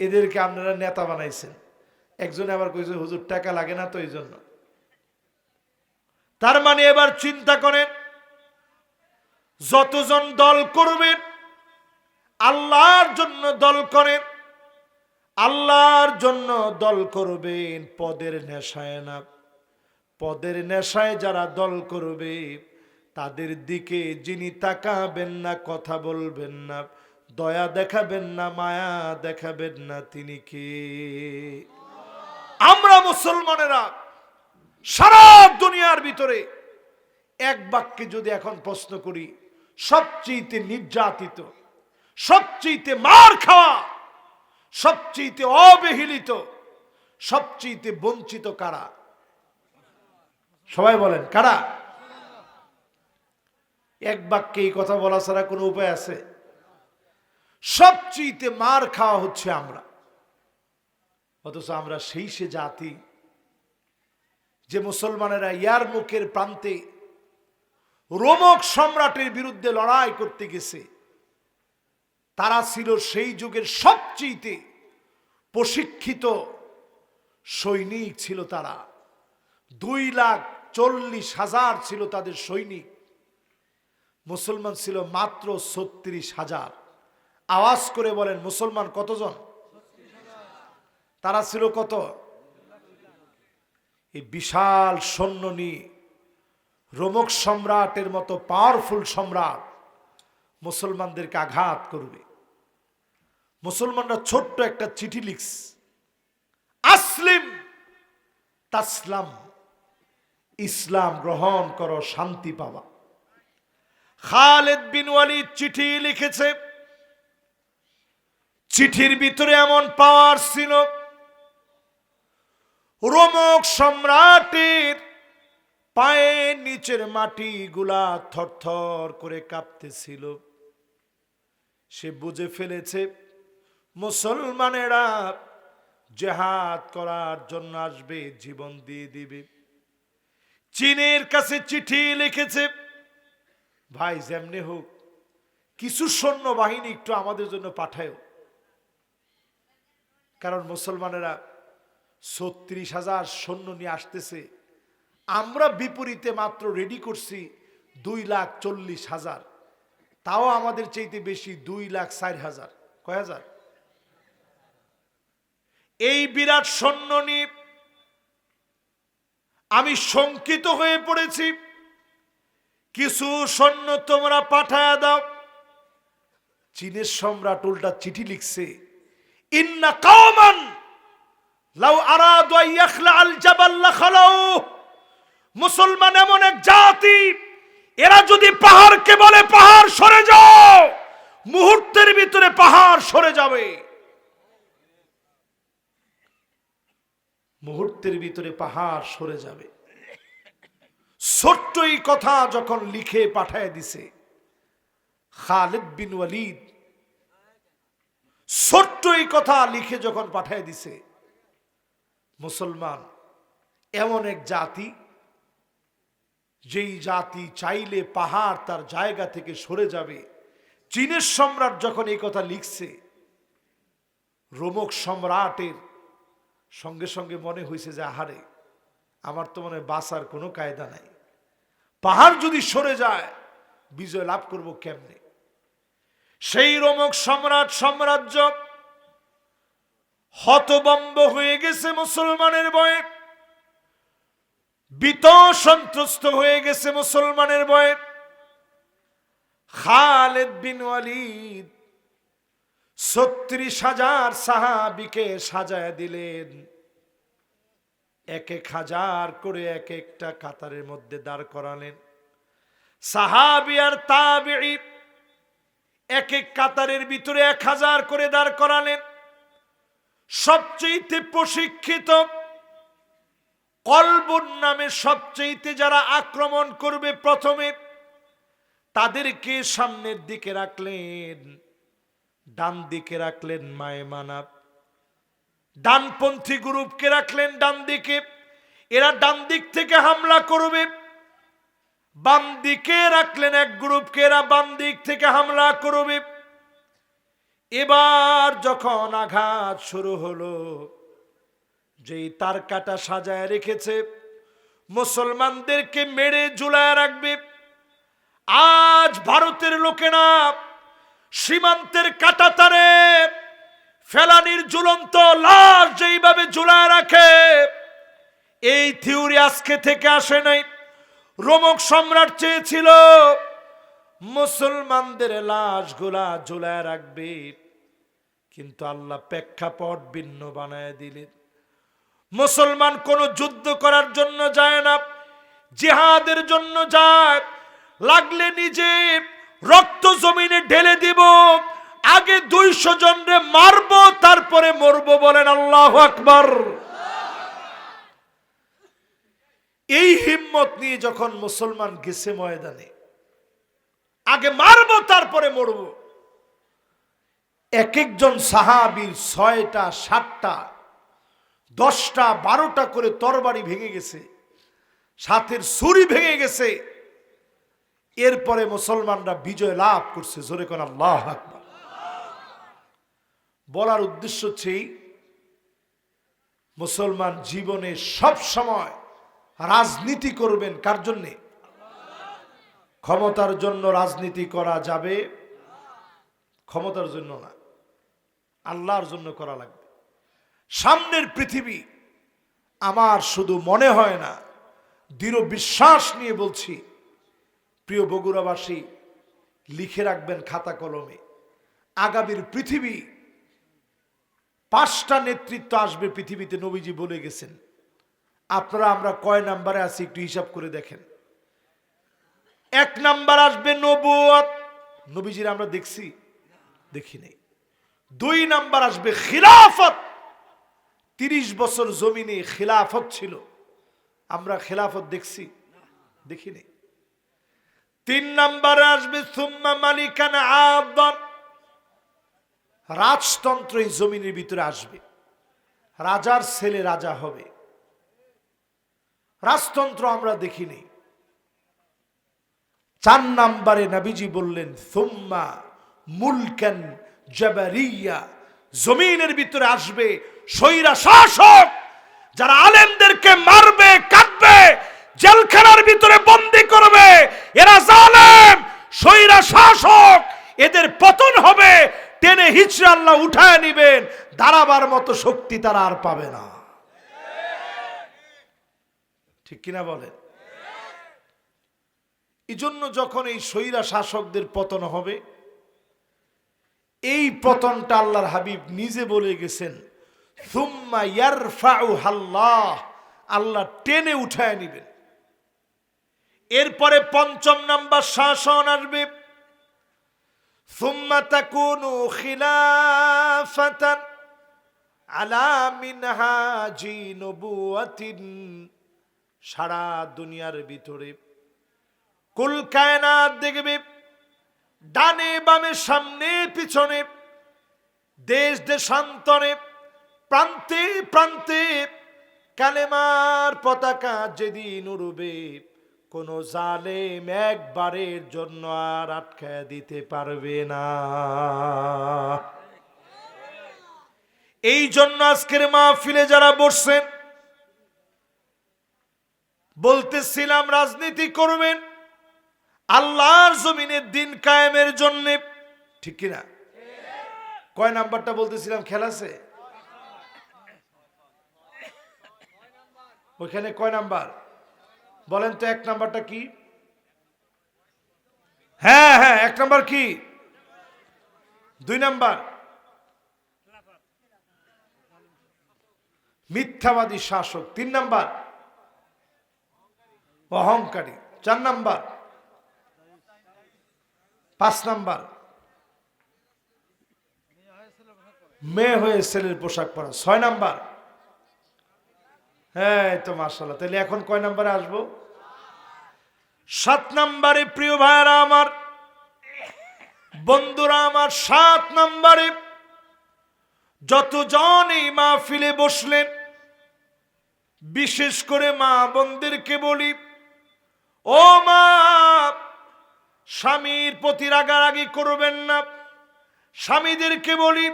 এদেরকে আপনারা নেতা বানাইছেন। একজনে আবার কইছে হুজুর টাকা লাগে না তো এই জন্য। তার মানে এবার চিন্তা করেন, যতজন দল করবেন, আল্লাহর জন্য দল করেন, আল্লাহর জন্য দল করবেন, পদের নেশায় না। পদের নেশায় যারা দল করবে, তাদের দিকে যিনি তাকাবেন না, কথা বলবেন না, দয়া দেখাবেন না, মায়া দেখাবেন না, তিনি কে? আমরা মুসলমানেরা সারা দুনিয়ার ভিতরে এক বাক্যে যদি এখন প্রশ্ন করি, সবচেয়ে নির্যাতিত, সবচেয়ে মার খাওয়া, সবচেয়ে অবহেলিত, সবচেয়ে বঞ্চিত কারা? সবাই বলেন কারা? এক বাক্যে এই কথা বলা ছাড়া কোনো উপায় আছে? সবচেয়ে মার খাওয়া হচ্ছে আমরা। অথচ আমরা সেই সে জাতি যে মুসলমানেরা ইয়ারমুকের প্রান্তে রোমক সম্রাটের বিরুদ্ধে লড়াই করতে গেছে। তারা ছিল সেই যুগের সবচেয়ে প্রশিক্ষিত সৈনিক ছিল তারা। 2,40,000 ছিল তাদের সৈনিক। মুসলমান ছিল মাত্র 36,000। আওয়াজ করে বলেন মুসলমান কতজন? তারা ছিল কত? এই বিশাল সৈন্য নিয়ে রোমক সম্রাটের মতো পাওয়ারফুল সম্রাট মুসলমানদেরকে আঘাত করবে। মুসলমানরা ছোট্ট একটা চিঠি লিখস, আসলিম তাসলাম, ইসলাম গ্রহণ করো, শান্তি পাবা। খালিদ বিন ওয়ালিদ চিঠি লিখেছে। চিঠির ভিতরে এমন পাওয়ার ছিল, রোমক সম্রাটের পায়ের নিচের মাটি গুলা থরথর করে কাঁপতেছিল। সে বুঝে ফেলেছে মুসলমানেরা জিহাদ করার জন্য আসবে, জীবন দিয়ে দিবে। চীনের কাছে চিঠি লিখেছে, ভাই যেমনি হোক কিছু সৈন্যবাহিনী একটু আমাদের জন্য পাঠায়, কারণ মুসলমানেরা ৩৬,০০০ সৈন্য নিয়ে আসতেছে, আমরা বিপরীতে মাত্র রেডি করছি 2,40,000, তাও আমাদের চাইতে বেশি 2,04,000। কয় হাজার? এই বিরাট সৈন্য নিয়ে আমি শঙ্কিত হয়ে পড়েছি, কিছু সৈন্য তোমরা পাঠায়া দাও। চীনের সম্রাট উল্টা চিঠি লিখছে, ইন্না কওমান লাউ আরাদু আন ইয়াখলা আল জাবাল লাখালাউ। মুসলমান এমন এক জাতি, এরা যদি পাহাড়কে বলে পাহাড় সরে যাও, মুহূর্তের ভিতরে পাহাড় সরে যাবে, মুহূর্তের ভিতরে পাহাড় সরে যাবে। ছোট্ট এই কথা যখন লিখে পাঠায় দিছে খালিদ বিন ওয়ালিদ, ছোট্ট এই কথা লিখে যখন পাঠায় দিছে, মুসলমান এমন এক জাতি, যেই জাতি চাইলে পাহাড় তার জায়গা থেকে সরে যাবে। চীনের সম্রাট যখন এই কথা লিখছে, রোমক সম্রাটের সঙ্গে সঙ্গে মনে হয়েছে যে আহারে, আমার তো মনে হয় বাঁচার কোনো কায়দা নাই, পাহাড় যদি সরে যায় বিজয় লাভ করব কেমনে। সেই রোমক সম্রাট সাম্রাজ্য হতভম্ব হয়ে গেছে মুসলমানের ভয়ে, ভীত সন্ত্রস্ত হয়ে গেছে মুসলমানের ভয়ে। খালিদ বিন ওয়ালিদ ৩৬,০০০ সাহাবীকে সাজায় দিলেন, ১,১০০০ করে এক একটা কাতারের মধ্যে দাঁড় করালেন। সাহাবী আর তাবেঈ এক এক কাতারের ভিতরে ১,০০০ করে দাঁড় করালেন। সবচেয়ে প্রশিক্ষিত, কলবুন নামে সবচেয়ে যারা আক্রমণ করবে প্রথমে, তাদেরকে সামনের দিকে রাখলেন, ডান দিকে রাখলেন মায়মানা, ডানপন্থী গ্রুপকে রাখলেন ডান দিকে, এরা ডান দিক থেকে হামলা করবে। বাম দিকে রাখলেন এক গ্রুপকে, এরা বাম দিক থেকে হামলা করবে। এবার যখন আঘাত শুরু হলো, যেই তার কাটা সাজায় রেখেছে মুসলমানদেরকে মেরে ঝুলায় রাখবে, আজ ভারতের লোকেরা সীমান্তের কাটা তারে ফেলানির ঝুলন্ত লাশ যেইভাবে ঝুলায় রাখে, এই থিওরি আজকে থেকে আসে নাই। রোমক সম্রাট চেয়েছিল মুসলমানদের লাশগুলা ঝুলায় রাখবে, কিন্তু আল্লাহ প্রেক্ষাপট ভিন্ন বানায় দিলেন। মুসলমান কোন যুদ্ধ করার জন্য যায় না, জিহাদের জন্য যায়। লাগলে নিজে রক্ত জমিনে ঢেলে দিব, আগে ২০০ জনরে মারবো, তারপরে মরবো। বলেন আল্লাহু আকবার। এই হিম্মত নিয়ে যখন মুসলমান গেছে ময়দানে, আগে মারবো তারপরে মরবো। এক একজন সাহাবীর ৬টা ৭টা ১০টা ১২টা করে তরবারি ভেঙে গেছে, সাথের ছুরি ভেঙে গেছে। এরপরে মুসলমানরা বিজয় লাভ করছে। জোরে কোন আল্লাহু আকবার। বলার উদ্দেশ্য হচ্ছে, মুসলমান জীবনে সব সময় রাজনীতি করবেন কার জন্যে? ক্ষমতার জন্য রাজনীতি করা যাবে, ক্ষমতার জন্য না, আল্লাহর জন্য করা লাগবে। সামনের পৃথিবী আমার শুধু মনে হয় না, দৃঢ় বিশ্বাস নিয়ে বলছি, প্রিয় বগুড়াবাসী লিখে রাখবেন খাতা কলমে, আগামীর পৃথিবী ৫টা নেতৃত্ব আসবে পৃথিবীতে। নবীজি বলে গেছেন। আপনারা আমরা কয় নাম্বারে আছি একটু হিসাব করে দেখেন। ১ নাম্বার আসবে নবুয়ত, নবীজির আমরা দেখছি? দেখি নাই। ২ নাম্বার আসবে খিলাফত, ৩০ বছর জমিনে খিলাফত ছিল, আমরা খিলাফত দেখছি? দেখি নাই। ৩ নাম্বারে আসবে সুম্মা মালিকান আদন, রাজতন্ত্র এই জমিনের ভিতরে আসবে। রাজার ছেলে রাজা হবে। রাজতন্ত্র আমরা দেখিনি। 4 নম্বরে নবীজি বললেন সুম্মা মুলকান জাবারিয়া, জমিনের ভিতরে আসবে স্বৈরা শাসক, যারা আলেমদেরকে মারবে, কাটবে, জেলখানার ভিতরে বন্দী করবে। এরা জালেম, স্বৈরা শাসক, এদের পতন হবে। টেনে হিচড়ে আল্লাহ উঠায় নিবেন, দাঁড়াবার মতো শক্তি তারা আর পাবে না। ঠিক কিনা বলেন? এই জন্য যখন এই স্বৈরা শাসকদের পতন হবে, এই পতনটা আল্লাহর হাবিব নিজে বলে গেছেন সুম্মা ইয়ারফাউহাল্লাহ, আল্লাহ টেনে উঠায় নিবেন। এরপরে 5 নম্বর শাসন আসবে সুম্মা তাকুনু খিলাফাতান আলা মিনহাজি নবুওয়াতিন। সারা দুনিয়ার ভিতরে কুল কায়নাত দেখবে, ডানে বামে সামনে পিছনে, দেশ দেশান্তরে, প্রান্তে প্রান্তে কালেমার পতাকা যেদিন উড়বে, কোন জালেম একবারের জন্য আর আটকায় দিতে পারবে না। এই জন্য আজকের মাহফিলে যারা বসছেন, বলতেছিলাম রাজনীতি করবেন আল্লাহর জমিনের দিন কায়েমের জন্য, ঠিক কিনা? কয় নাম্বারটা বলতেছিলাম খেয়াল আছে? ওইখানে কয় নাম্বার বলেন তো? 1 নাম্বারটা কি? হ্যাঁ হ্যাঁ, 1 নাম্বার কি? 2 নাম্বার মিথ্যাবাদী শাসক। 3 নাম্বার অহংকারী। 4 নাম্বার 5 নাম্বার মেয়ে হয়ে ছেলের পোশাক পরা। 6 নাম্বার, হ্যাঁ তো মাশাআল্লাহ। তাহলে এখন কয় নাম্বারে আসবো? 7 নাম্বারে প্রিয় ভাইরা আমার, বন্ধুরা আমার, 7 নাম্বারে যতজন এই মাহফিলে বসলেন, বিশেষ করে মা বোনদেরকে বলি, ও মা, স্বামীর প্রতি রাগারাগি করবেন না। স্বামীদেরকে বলি,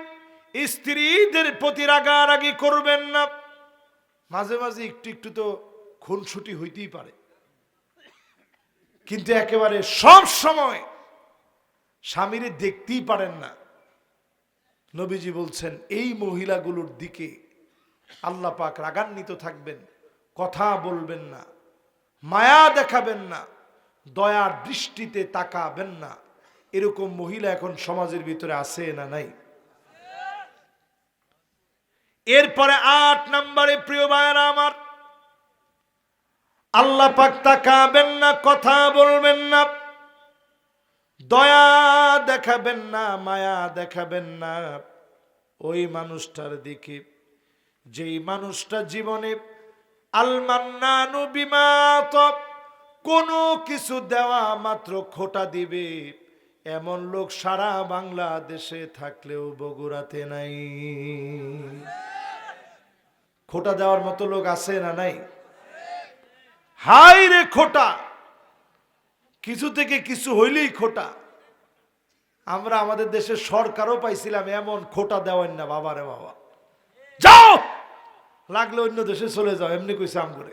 স্ত্রীদের প্রতি রাগারাগি করবেন না। মাঝে মাঝে একটু একটু তো খুনসুটি হইতেই পারে, কিন্তু একেবারে সব সময় স্বামীরে দেখতেই পারেন না। নবীজি বলছেন এই মহিলাগুলোর দিকে আল্লাহ পাক রাগান্বিত থাকবেন, কথা বলবেন না, মায়া দেখাবেন না, দয়ার দৃষ্টিতে তাকাবেন না। এরকম মহিলা এখন সমাজের ভিতরে আছে না নাই? এরপরে 8 নম্বরে প্রিয় ভাইরা আমার, আল্লাহ পাক তাকাবেন না, কথা বলবেন না, দয়া দেখাবেন না, মায়া দেখাবেন না ওই মানুষটার দিকে, যেই মানুষটা জীবনে আল মান্নানু বিমা আতা, কোনো কিছু দেওয়া মাত্র খোটা দিবে, এমন লোক সারা বাংলাদেশে থাকলেও বগুড়াতে নাই। খোটা দেওয়ার মতো লোক আছে না নাই? হাই রে খোটা, কিছু থেকে কিছু হইলেই খোটা। আমরা আমাদের দেশের সরকারও পাইছিলাম এমন খোটা দেওয়ান না, বাবা রে বাবা, যাও লাগলে অন্য দেশে চলে যাও, এমনি কইছে আম করে।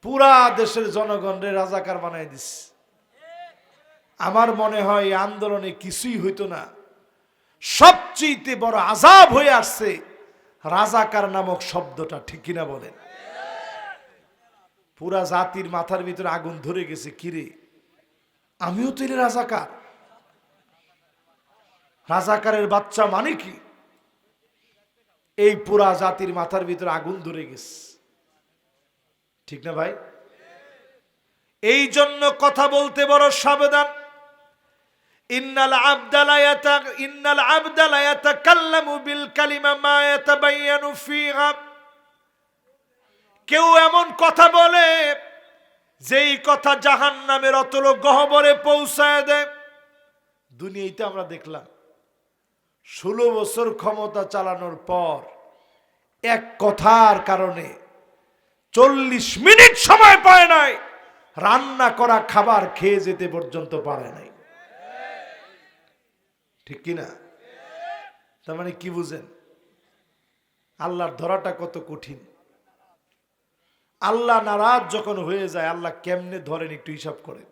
পুরা দেশের জনগণরে রাজাকার বানাই দিস। আমার মনে হয় এই আন্দোলনে কিছুই হইতো না, সবচেয়ে বড় আযাব হয়ে আসছে রাজাকার নামক শব্দটা, ঠিক কিনা বলেন? পুরা জাতির মাথার ভিতরে আগুন ধরে গেছে, কিরে আমিও তো এর রাজাকার। রাজাকারের বাচ্চা মানে কি? এই পুরা জাতির মাথার ভিতরে আগুন ধরে গেছে, ঠিক না ভাই? এই জন্য কথা বলতে বড় সাবধান। ইন্নাল আবদা লা ইয়াতাকাল্লামু বিল কালিমা মা ইয়াতাবায়ানু ফিহা। কেউ এমন কথা বলে যেই কথা জাহান্নামের অতল গহ্বরে পৌঁছায় দেয়। দুনিয়াতে আমরা দেখলাম 16 বছর ক্ষমতা চালানোর পর এক কথার কারণে 40 মিনিট সময় পায় নাই, রান্না করা খাবার খেয়ে যেতে পর্যন্ত পারে নাই। ঠিক কিনা? তার মানে কি বুঝেন আল্লাহর ধরাটা কত কঠিন। আল্লাহ নারাজ যখন হয়ে যায়, আল্লাহ কেমনে ধরেন একটু হিসাব করেন।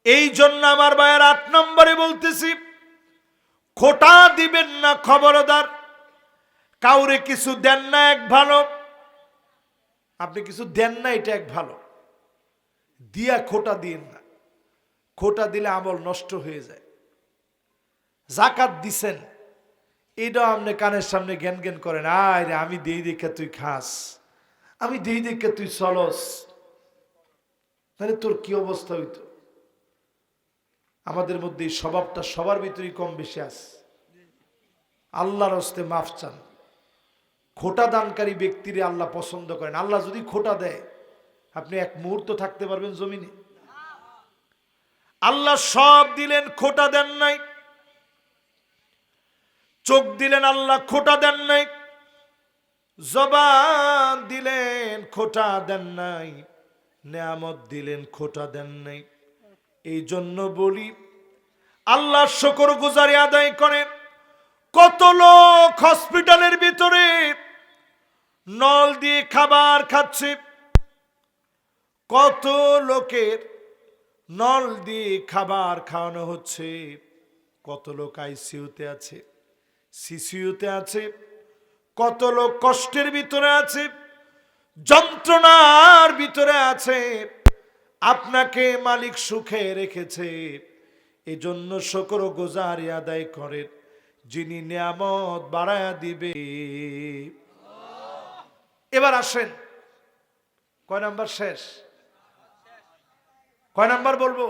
এই জন্য আমার ভাইয়ের 8 নম্বরে বলতেছি, খোটা দিবেন না, খবরদার। কাউরে কিছু দেন না এক ভালো, আপনি কিছু দেন না এটা এক ভালো, দিয়া খোটা দিয়েন না। খোটা দিলে আমল নষ্ট হয়ে যায়। জাকাত দিছেন, এটা আপনি কানের সামনে জ্ঞান জ্ঞান করেন, আরে আমি দেই দেখে তুই খাস, আমি দেই দেখে তুই চলস, তাহলে তোর কি অবস্থা হইতো? আমাদের মধ্যে এই স্বভাবটা সবার ভিতরেই কম বেশি আছে। আল্লাহর হস্তে মাফ চান। খোটা দানকারী ব্যক্তিরে আল্লাহ পছন্দ করেন। আল্লাহ যদি খোটা দেয়, আপনি এক মুহূর্ত থাকতে পারবেন জমিনে? আল্লাহ সব দিলেন, খোটা দেন নাই। চোখ দিলেন, আল্লাহ খোটা দেন নাই। জবান দিলেন, খোটা দেন নাই। নেয়ামত দিলেন, খোটা দেন নাই। এই জন্য বলি, আল্লাহ শুকর গুজারি আদায় করেন। কত লোক হসপিটালের ভিতরে নল দিয়ে খাবার খাচ্ছে, কত লোকের নল দিয়ে খাবার খাওয়ানো হচ্ছে, কত লোক আইসিইউতে আছে, সিসিইউতে আছে, কত লোক কষ্টের ভিতরে আছে, যন্ত্রণার ভিতরে আছে। আপনাকে মালিক সুখে রেখেছে, এজন্য শুকর গুজারি আদায় করেন, যিনি নিয়ামত বাড়ায়া দিবে। এবার আসেন, কয় নাম্বার শেষ? কয় নাম্বার বলবো?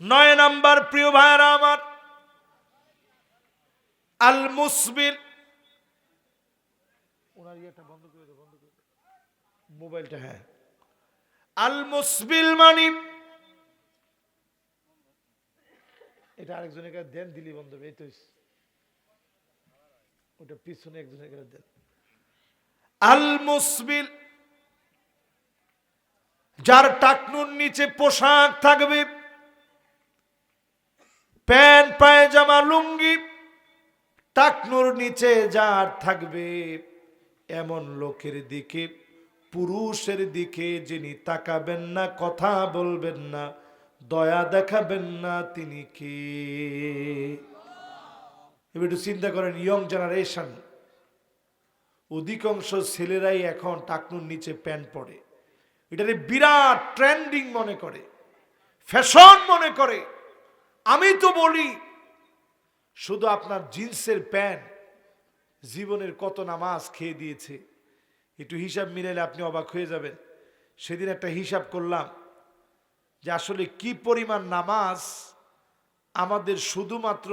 9 নাম্বার। প্রিয় ভাইরা আমার, আল মুসবিল, ওনার ইয়েটা বন্ধ করে দাও, বন্ধ করে দাও মোবাইলটা। হ্যাঁ, আল মুসবিল মানে, এটা আরেকজনের কাছে দেন, দিলি বন্ধ। এই তো ওটা পিছনে একজনের কাছে দেন। আল মুসবিল, যার টাকনুর নিচে পোশাক থাকবে, প্যান্ট পায়জামা লুঙ্গি, টাকনুর নিচে যার থাকবে, এমন লোকের দিকে, পুরুষের দিকে যিনি তাকাবেন না, কথা বলবেন না, দয়া দেখাবেন না, তিনি কে? এবার একটু চিন্তা করেন, ইয়ং জেনারেশন, অধিকাংশ ছেলেরাই এখন টাকনুর নিচে প্যান্ট পরে। এটারে বিরাট ট্রেন্ডিং মনে করে, ফ্যাশন মনে করে। আমি তো বলি, শুধু আপনার জিন্সের প্যান্ট জীবনের কত নামাজ খেয়ে দিয়েছে, একটু হিসাব মিলাইলে আপনি অবাক হয়ে যাবেন। সেদিন একটা হিসাব করলাম যে আসলে কি পরিমাণ নামাজ আমাদের শুধুমাত্র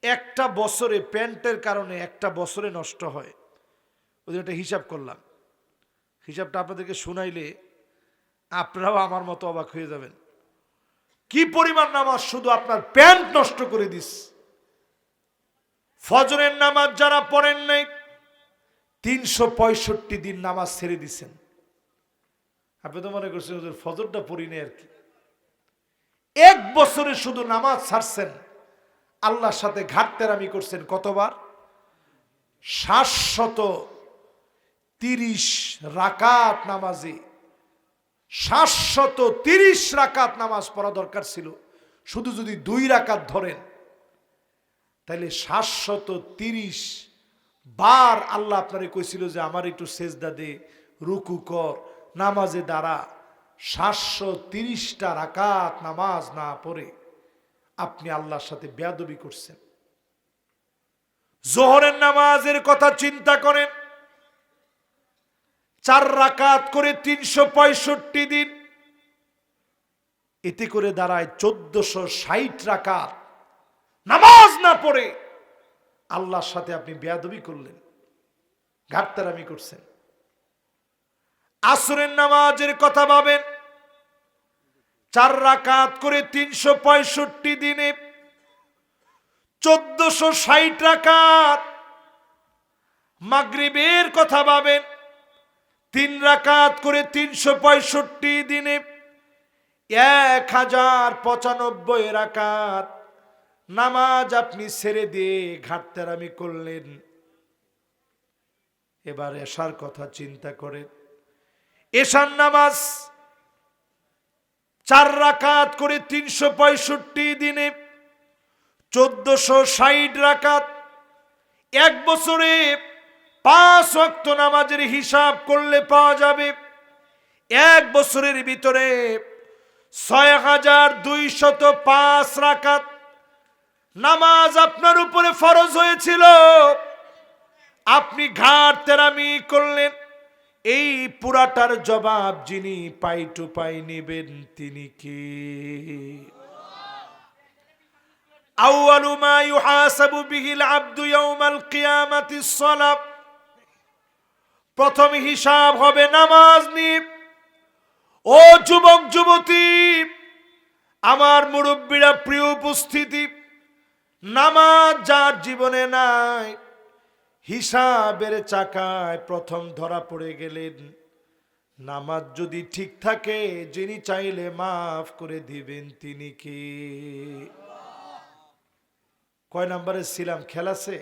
একটা বছরে, প্যান্টের কারণে একটা বছরে নষ্ট হয়। ওই দিন একটা হিসাব করলাম, হিসাবটা আপনাদেরকে শুনাইলে আপনারাও আমার মতো অবাক হয়ে যাবেন। কি পরিমাণ নামাজ শুধু আপনার প্যান্ট নষ্ট করে দিস। ফজরের নামাজ যারা পড়েন নাই, 365 দিন নামাজ ছেড়ে দিচ্ছেন। আপনি তো মনে করছেন হুজুর ফজরটা পড়ি নাই আর কি। 1 বছরে শুধু নামাজ ছাড়ছেন, আল্লাহর সাথে ঘাটতেরামি করছেন কতবার? 730 রাকাত নামাজে 730 রাকাত নামাজ পড়া দরকার ছিল। শুধু যদি 2 রাকাত ধরেন, তাহলে 730 বার আল্লাহ আপনারে কইছিল যে আমার একটু সেজদা দে, রুকু কর, নামাজে দাঁড়া। 730টা রাকাত নামাজ না পড়ে আপনি আল্লাহর সাথে বেয়াদবি করছেন। জোহরের নামাজের কথা চিন্তা করেন, 4 রাকাত করে 365 দিন, এতে করে দাঁড়ায় 1460 রাকাত নামাজ না পড়ে আল্লাহর সাথে আপনি বেয়াদবি করলেন, ঘাটতারামি করছেন। আসরের নামাজের কথা ভাবেন, 4 রাকাত করে 365 দিনে 1460 রাকাত মাগরিবের কথা ভাবেন, 3 রাকাত করে 365 দিনে 1095 রাকাত নামাজ আপনি ছেড়ে দিয়ে ঘাটতেরামি করলেন। এবার এশার কথা চিন্তা করেন, এশার নামাজ 4 রাকাত করে 365 দিনে 1460 রাকাত, এক বছরে 5 ওয়াক্ত নামাজের হিসাব করলে পাওয়া যাবে এক বছরের ভিতরে 6205 রাকাত নামাজ আপনার উপরে ফরজ হয়েছিল। আপনি ঘাট তেরামি করলেন। এই পুরাটার জবাব যিনি পাই টু পাই নেবেন তিনি কি? আউয়ালু মা ইউহাসাবু বিহিল আবদু ইয়াউমাল কিয়ামাতিস সালাত, প্রথম হিসাব হবে নামাজ নিয়ে। ও যুবক যুবতী, আমার মুরব্বীরা, প্রিয় উপস্থিতি, নামাজ যার জীবনে নাই, হিসাবের চাকায় প্রথম ধরা পড়ে গেলেন। নামাজ যদি ঠিক থাকে, যিনি চাইলে মাফ করে দিবেন তিনি কি? কয় নাম্বারে ছিলাম? খেলাছে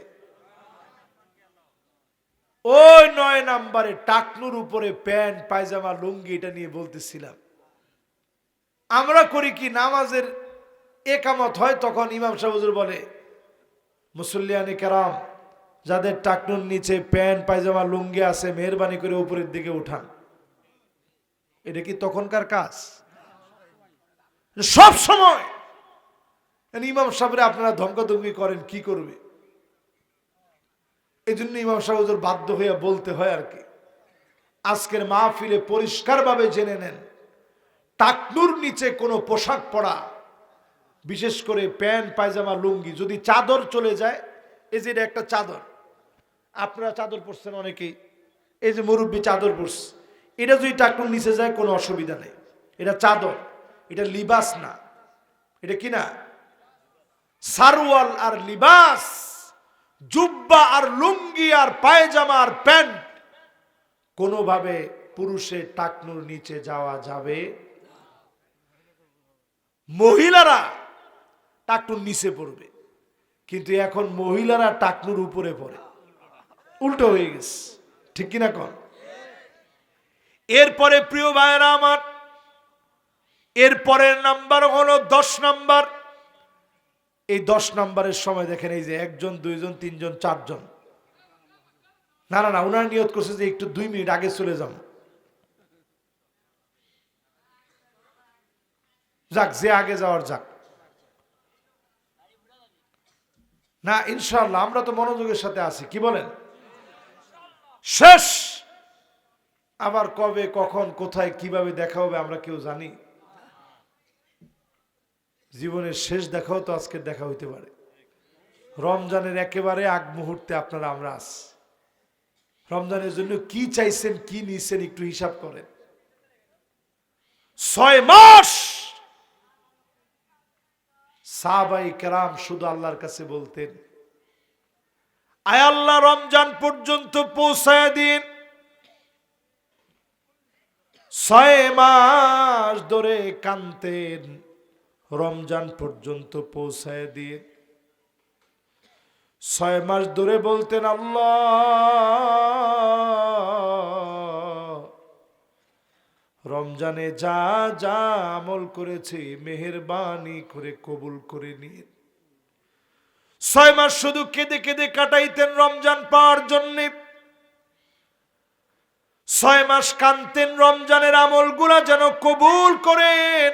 ওই 9 নাম্বারে টাকনুর উপরে প্যান্ট পায়জামা লুঙ্গি, এটা নিয়ে বলতেছিলাম। আমরা করি কি, নামাজের একামত হয় তখন ইমাম সাহেব হুজুর বলে, মুসল্লিয়ানে কেরাম, যাদের টাকনুর নিচে প্যান্ট পায়জামা লুঙ্গি আছে মেহরবানি করে উপরের দিকে উঠান। এটা কি তখনকার কাজ? সব সময় ইমাম সাহেবরা আপনারা ধমকাধমকি করেন, কি করবে? এই জন্য ইমাম সাহেব হুজুর বাধ্য হয়ে বলতে হয় আর কি। আজকের মাহফিলে পরিষ্কারভাবে জেনে নেন, টাকনুর নিচে কোনো পোশাক পরা, বিশেষ করে প্যান্ট পায়জামা লুঙ্গি, যদি চাদর চলে যায়, এই যে এটা একটা চাদর, আপনারা চাদর পরছেন অনেকেই, এই যে মুরব্বী চাদর পরছে, এটা যদি টাকনুর নিচে যায় কোনো অসুবিধা নেই। এটা চাদর, এটা লিবাস না। এটা কি না? সারওয়াল আর লিবাস, জুব্বা আর লুঙ্গি আর পায়জামা আর প্যান্ট, কোনোভাবে পুরুষের টাকনুর নিচে যাওয়া যাবে। মহিলারা টাকনুর নিচে পড়বে, কিন্তু এখন মহিলারা টাকনুর উপরে পড়ে, উল্টো হয়ে গেছে, ঠিক কিনা কন? এরপরে প্রিয় ভাইয়েরা আমার, এরপরের নাম্বার হলো 10 নাম্বার। এই 10 নাম্বারের সময় দেখেন, এই যে 1 জন 2 জন 3 জন 4 জন, না না না, উনার নিয়ত করছে যে একটু 2 মিনিট আগে চলে যান। যাক, যে আগে যাওয়ার যাক না, ইনশাআল্লাহ আমরা তো মনোযোগের সাথে আছি, কি বলেন? শেষ। আবার কবে, কখন, কোথায়, কিভাবে দেখা হবে আমরা কেউ জানি? জীবনের শেষ দেখাও তো আজকে দেখা হইতে পারে। রমজানের একেবারে আগ মুহূর্তে আপনারা আমরা আছি। রমজানের জন্য কি চাইছেন, কি নিছেন, একটু হিসাব করেন। 6 মাস সাহাবায়ে কেরাম শুধু আল্লাহর কাছে বলতেন, আয় আল্লাহ, রমজান পর্যন্ত পৌঁছায় দিন। 6 মাস ধরে কাঁদতেন, রমজান পর্যন্ত পৌঁছায় দিয়ে। 6 মাস ধরে বলতেন, আল্লাহ, রমজানে যা যা আমল করেছে মেহেরবানি করে কবুল করে নিয়ে। 6 মাস শুধু কেঁদে কেঁদে কাটাইতেন রমজান পাওয়ার জন্যে। 6 মাস কাঁদতেন রমজানের আমলগুলা যেন কবুল করেন,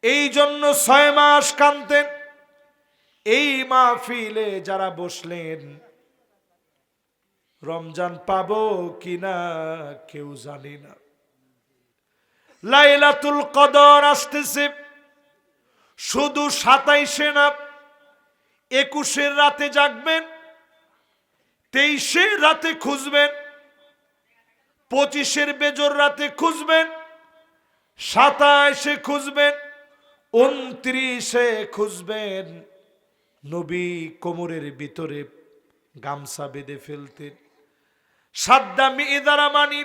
এই জন্য 6 মাস কাঁদতেন। এই মাহফিলে যারা বসলেন, রমজান পাবো কিনা কেউ জানি না। লাইলাতুল কদর আসতেছে, শুধু 27 না, 21 রাতে জাগবেন, 23 রাতে খুঁজবেন, 25 বেজর রাতে খুঁজবেন, 27 খুঁজবেন, 29 খুঁজবেন। নবী কোমরের ভিতরে গামছা বেঁধে ফেলতেন। সাদ্দা মিদারা মানি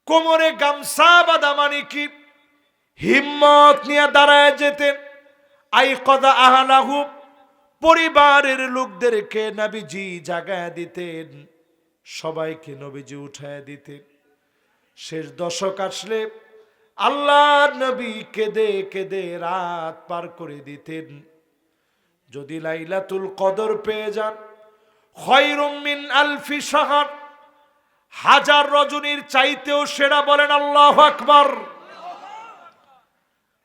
কোমরে গামছা বাঁধা মানে কি হিম্মত নিয়ে দাঁড়ায় যেতেন। আই কদা আহলাহু পরিবারের লোকদেরকে নবীজি জাগায় দিতেন, সবাইকে নবীজি উঠায় দিতেন। শেষ দশক আসলে আল্লাহর নবী কেঁদে কেঁদে রাত পার করে দিতেন। যদি লাইলাতুল কদর পেয়ে যান, খায়রুম মিন আলফি শাহর, হাজার রজনীর চাইতেও সেরা। বলেন আল্লাহু আকবার।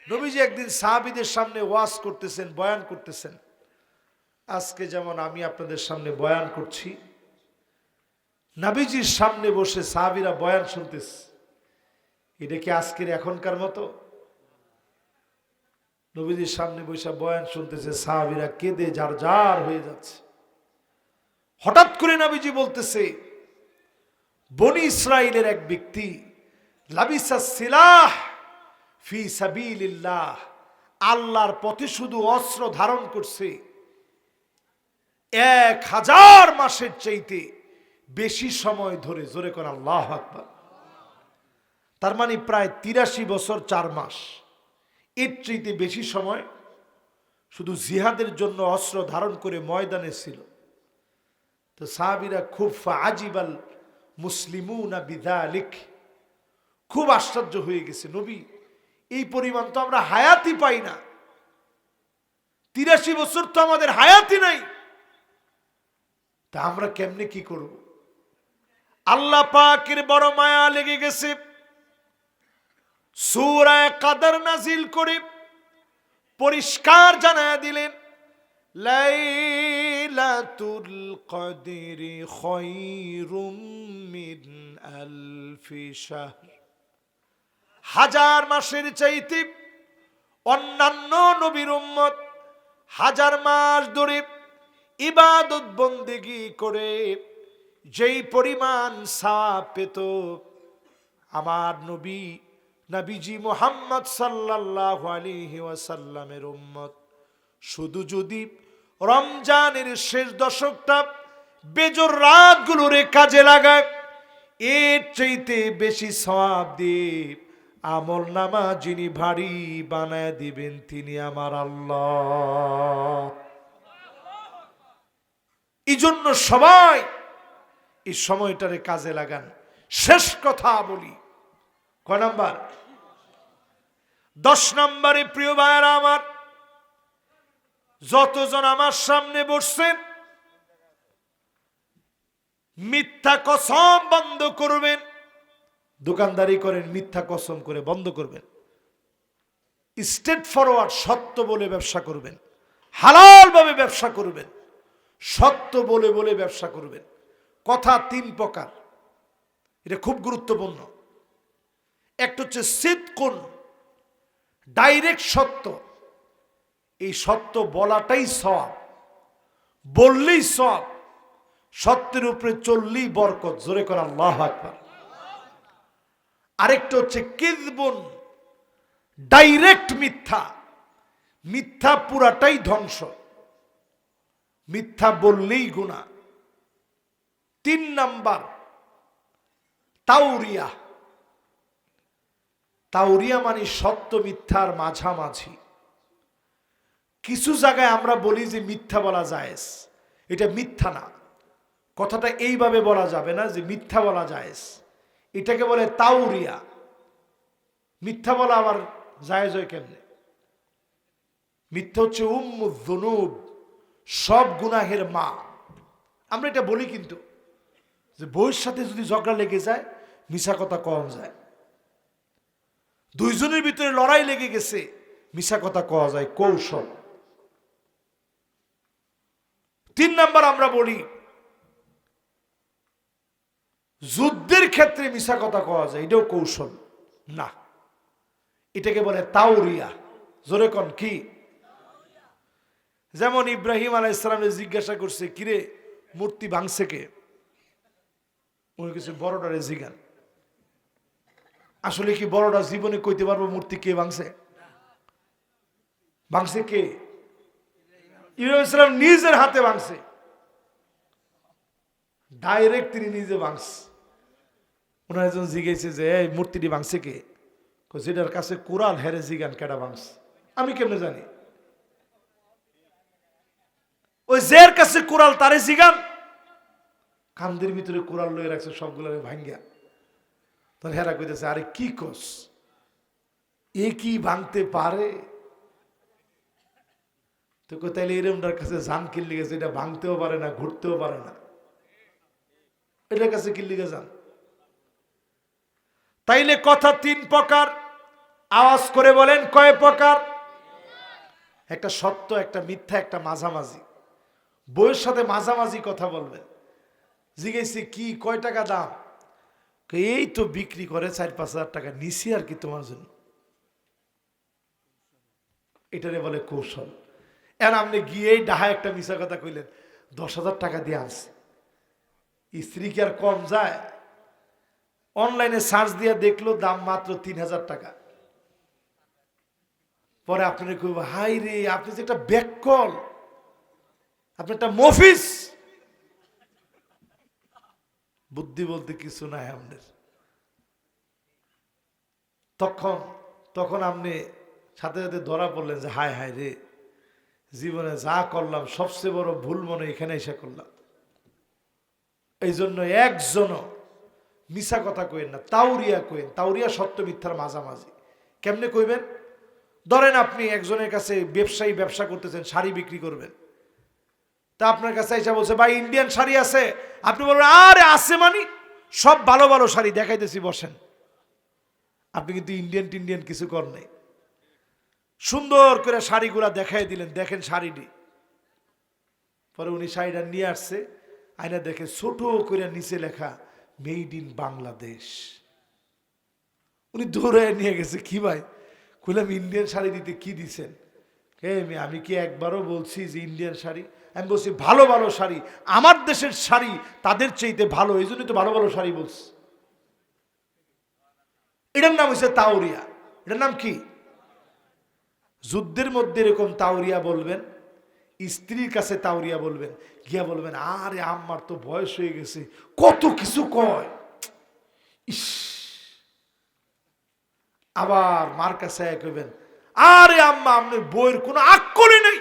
নবীজি একদিন সাহাবীদের সামনে ওয়াজ করতেছেন, বয়ান করতেছেন। আজকে যেমন আমি আপনাদের সামনে বয়ান করছি, নবীজির সামনে বসে সাহাবীরা বয়ান শুনতেছে। এটা কি আজকের এখনকার মতো? নবীজির সামনে বসে বয়ান শুনতেছে, সাহাবীরা কেঁদে জার জার হয়ে যাচ্ছে। হঠাৎ করে নবীজি বলতেছে, বনি ইসরাইলের এক ব্যক্তি লাবিসাস সিলাহ ফি সাবিলিল্লাহ, আল্লাহর পথে শুধু অস্ত্র ধারণ করছে 1000 মাসের চাইতে বেশি সময় ধরে। জোরে করে আল্লাহু আকবার। তার মানে প্রায় 83 বছর 4 মাস, এর চাইতে বেশি সময় শুধু জিহাদের জন্য অস্ত্র ধারণ করে ময়দানে ছিল। তো সাহাবীরা খুব ফাজিবাল মুসলিমুনা বিযালিক, খুব আশ্চর্য হয়ে গেছে। নবী, এই পরিমাণ তো আমরা হায়াতি পাই না, 83 বছর তো আমাদের হায়াতি নাই, তা আমরা কেমনে কি করব? আল্লাহ পাকের বড় মায়া লেগে গেছে, সূরা কদর নাজিল করে পরিষ্কার জানায়া দিলেন, লাইলাতুল কদরি খায়রুম মিন আলফি শাহর, হাজার মাসের চাইতে অন্যান্য নবীর উম্মত 1000 মাস ধরে ইবাদত বন্দেগী করে যেই পরিমাণ সওয়াব পেত, আমার নবীজি মুহাম্মদ সাল্লাল্লাহু আলাইহি ওয়াসাল্লামের উম্মত শুধু যদি রমজানের শেষ দশকটা বেজোর রাতগুলোরে কাজে লাগায়, এর চাইতে বেশি সওয়াব দিয়ে আমল নামা যিনি ভারী বানায় দিবেন তিনি আমার আল্লাহ। এই জন্য সবাই এই সময়টারে কাজে লাগান। শেষ কথা বলি, কয় নাম্বার? 10 নম্বরে প্রিয় ভাইরা আমার, যতজন আমার সামনে বসছেন মিথ্যা কসম বন্ধ করবেন। দোকানদারি করেন, মিথ্যা কসম করে বন্ধ করবেন। স্ট্রেট ফরওয়ার্ড সত্য বলে ব্যবসা করবেন, হালাল ভাবে ব্যবসা করবেন, সত্য বলে বলে ব্যবসা করবেন। কথা 3 প্রকার, এটা খুব গুরুত্বপূর্ণ। একটা হচ্ছে সিদকুন, ডাইরেক্ট সত্য, এই সত্য বলাটাই সওয়াব, বললেই সওয়াব, সত্যের উপরে চললেই বরকত। জোরে করে আল্লাহু আকবার। আরেকটা হচ্ছে কিযবুন, ডাইরেক্ট মিথ্যা, মিথ্যা পুরাটাই ধ্বংস, মিথ্যা বললেই গুনাহ। 3 নাম্বার তাওরিয়া, তাওরিয়া মানে সত্য মিথ্যার মাঝামাঝি। কিছু জায়গায় আমরা বলি যে মিথ্যা বলা জায়েজ, এটা মিথ্যা না, কথাটা এইভাবে বলা যাবে না যে মিথ্যা বলা জায়েজ, এটাকে বলে তাওরিয়া। মিথ্যা বলা আবার জায়েজ হয় কেমনে? মিথ্যা হচ্ছে উম্মুয যুনুব, সব গুনাহের মা। আমরা এটা বলি কিন্তু যে বউয়ের সাথে যদি ঝগড়া লেগে যায় মিছা কথা কম যায়, দুইজনের ভিতরে লড়াই লেগে গেছে মিছা কথা কওয়া যায়, কৌশল। 3 নাম্বার আমরা বলি যুদ্ধের ক্ষেত্রে মিছা কথা কওয়া যায়, এটাও কৌশল না, এটাকে বলে তাওরিয়া। জোরে কোন কি? যেমন ইব্রাহিম আলাইহিস সালামের জিজ্ঞাসা করছে, কিরে মূর্তি ভাঙছে কে? উনি কিছু বড়টারে জিগান, আসলে কি বড়টা জীবনে কইতে পারবো মূর্তি কে ভাঙছে? ভাঙছে কে? ইব্রাহিম আলাইহিস সালাম নিজের হাতে ভাঙছে। ডাইরেক্ট তিনি নিজে ভাঙছে। ওনার একজন জিজ্ঞেসে যে এই মূর্তিটি ভাঙছে কে? যেটার কাছে কোরআন হেরে জিগান কেডা ভাঙছে? আমি কেমনে জানি? ওই জের কাছে কোরআন তারে জিগান। কান্দের ভিতরে কোরআন লয়ে রাখছে সবগুলো ভাঙ্গিয়া। তখন হেরা কইতেছে আরে কি কস, এ কি ভাঙতে পারে? তো তাইলে এরমটার কাছে জান কিল্লি গেছে, এটা ভাঙতেও পারে না, ঘুরতেও পারে না, এটার কাছে কিল্লি গে যান। তাইলে কথা তিন প্রকার, আওয়াজ করে বলেন কয় প্রকার? একটা সত্য, একটা মিথ্যা, একটা মাঝামাঝি। বইয়ের সাথে মাঝামাঝি কথা বলবেন। জিজ্ঞেসি কি কয় টাকা দাম? এই তো বিক্রি করে 4-5 হাজার টাকা, নিছি আর কি তোমার জন্য। এটারে বলে কৌশল। এখন আপনি গিয়েই ডাহা একটা মিশা কথা কইলেন, 10,000 টাকা দিয়ে আনছে। স্ত্রী কি আর কম যায়? অনলাইনে সার্চ দিয়ে দেখলো দাম মাত্র 3,000 টাকা। পরে আপনি কইব হাই রে, আপনি যে একটা ব্যাককল, আপনি একটা মফিস। বুদ্ধি বলতে কিছু নাই আপনার। তখন আপনি সাথে সাথে ধরা পড়লেন যে হায় হায় রে, জীবনে যা করলাম সবচেয়ে বড় ভুল মনে এখানে এসে করলাম। এই জন্য একজনও মিশা কথা কইেন না, তাউরিয়া কইেন। তাউরিয়া সত্য মিথ্যার মাঝামাঝি। কেমনে কইবেন? ধরেন আপনি একজনের কাছে ব্যবসা করতেছেন, শাড়ি বিক্রি করবেন। তা আপনার কাছে এসে বলছে ভাই ইন্ডিয়ান শাড়ি আছে? আপনি বলবেন আরে আছে মানে, সব ভালো ভালো শাড়ি দেখাইতেছি, বসেন। আপনি কিন্তু ইন্ডিয়ান কিছু কর নাই। সুন্দর করে শাড়িগুলা দেখাই দিলেন, দেখেন শাড়িটি। পরে উনি শাড়িটা নিয়ে আসছে, আয়না দেখে ছোট করে নিচে লেখা মেড ইন বাংলাদেশ। উনি দৌড়ে নিয়ে গেছে। কি ভাই? কইলাম ইন্ডিয়ান শাড়ি দিতে কি দিছেন? আমি কি একবারও বলছি যে ইন্ডিয়ান শাড়ি? আমি বলছি ভালো ভালো শাড়ি, আমার দেশের শাড়ি তাদের চাইতে ভালো, এই জন্যই তো ভালো ভালো শাড়ি বলছি। এটার নাম হচ্ছে তাওরিয়া। এটার নাম কি? যুদ্ধের মধ্যে এরকম তাওরিয়া বলবেন, স্ত্রীর কাছে তাওরিয়া বলবেন, গিয়া বলবেন আরে আমার তো বয়স হয়ে গেছে, কত কিছু কয়। ইস। আবার মার কাছে কইবেন আরে আম্মা আপনার বইয়ের কোনো আক্কলই নেই,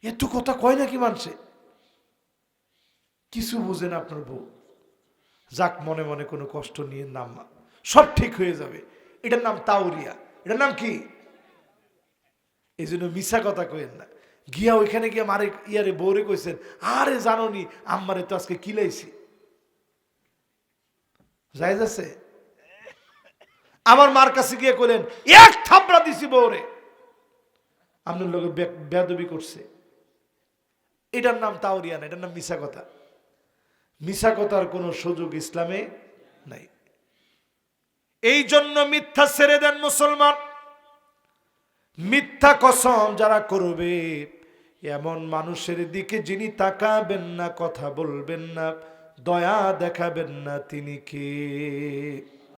এত কথা কয় নাকি মানুষে? কিছু বুঝেন আপনার বউ। যাক, মনে মনে কোনো কষ্ট নিয়ে নাম না, সব ঠিক হয়ে যাবে। এটার নাম তাওরিয়া। এটার নাম কি? এই জন্য মিশা কথা কইেন না। গিয়া ওইখানে গিয়া মারে ইয়ারে বউরে কইছেন আরে জানো নি আম্মারে তো আজকে কিলাইছি। যাই যাচ্ছে। আমার মার কাছে গিয়ে কইলেন এক থাপড়া দিছি বউরে, আপনার লোকে বেয়াদবি করছে। এটার নাম তাওরিয়া না, এটার নাম মিশা কথা। মিশা কথার কোনো সুযোগ ইসলামে নাই। এই জন্য মিথ্যা ছেড়ে দেন মুসলমান। মিথ্যা কসম যারা করবে, এমন মানুষের দিকে যিনি তাকাবেন না, কথা বলবেন না, দয়া দেখাবেন না, তিনি কে?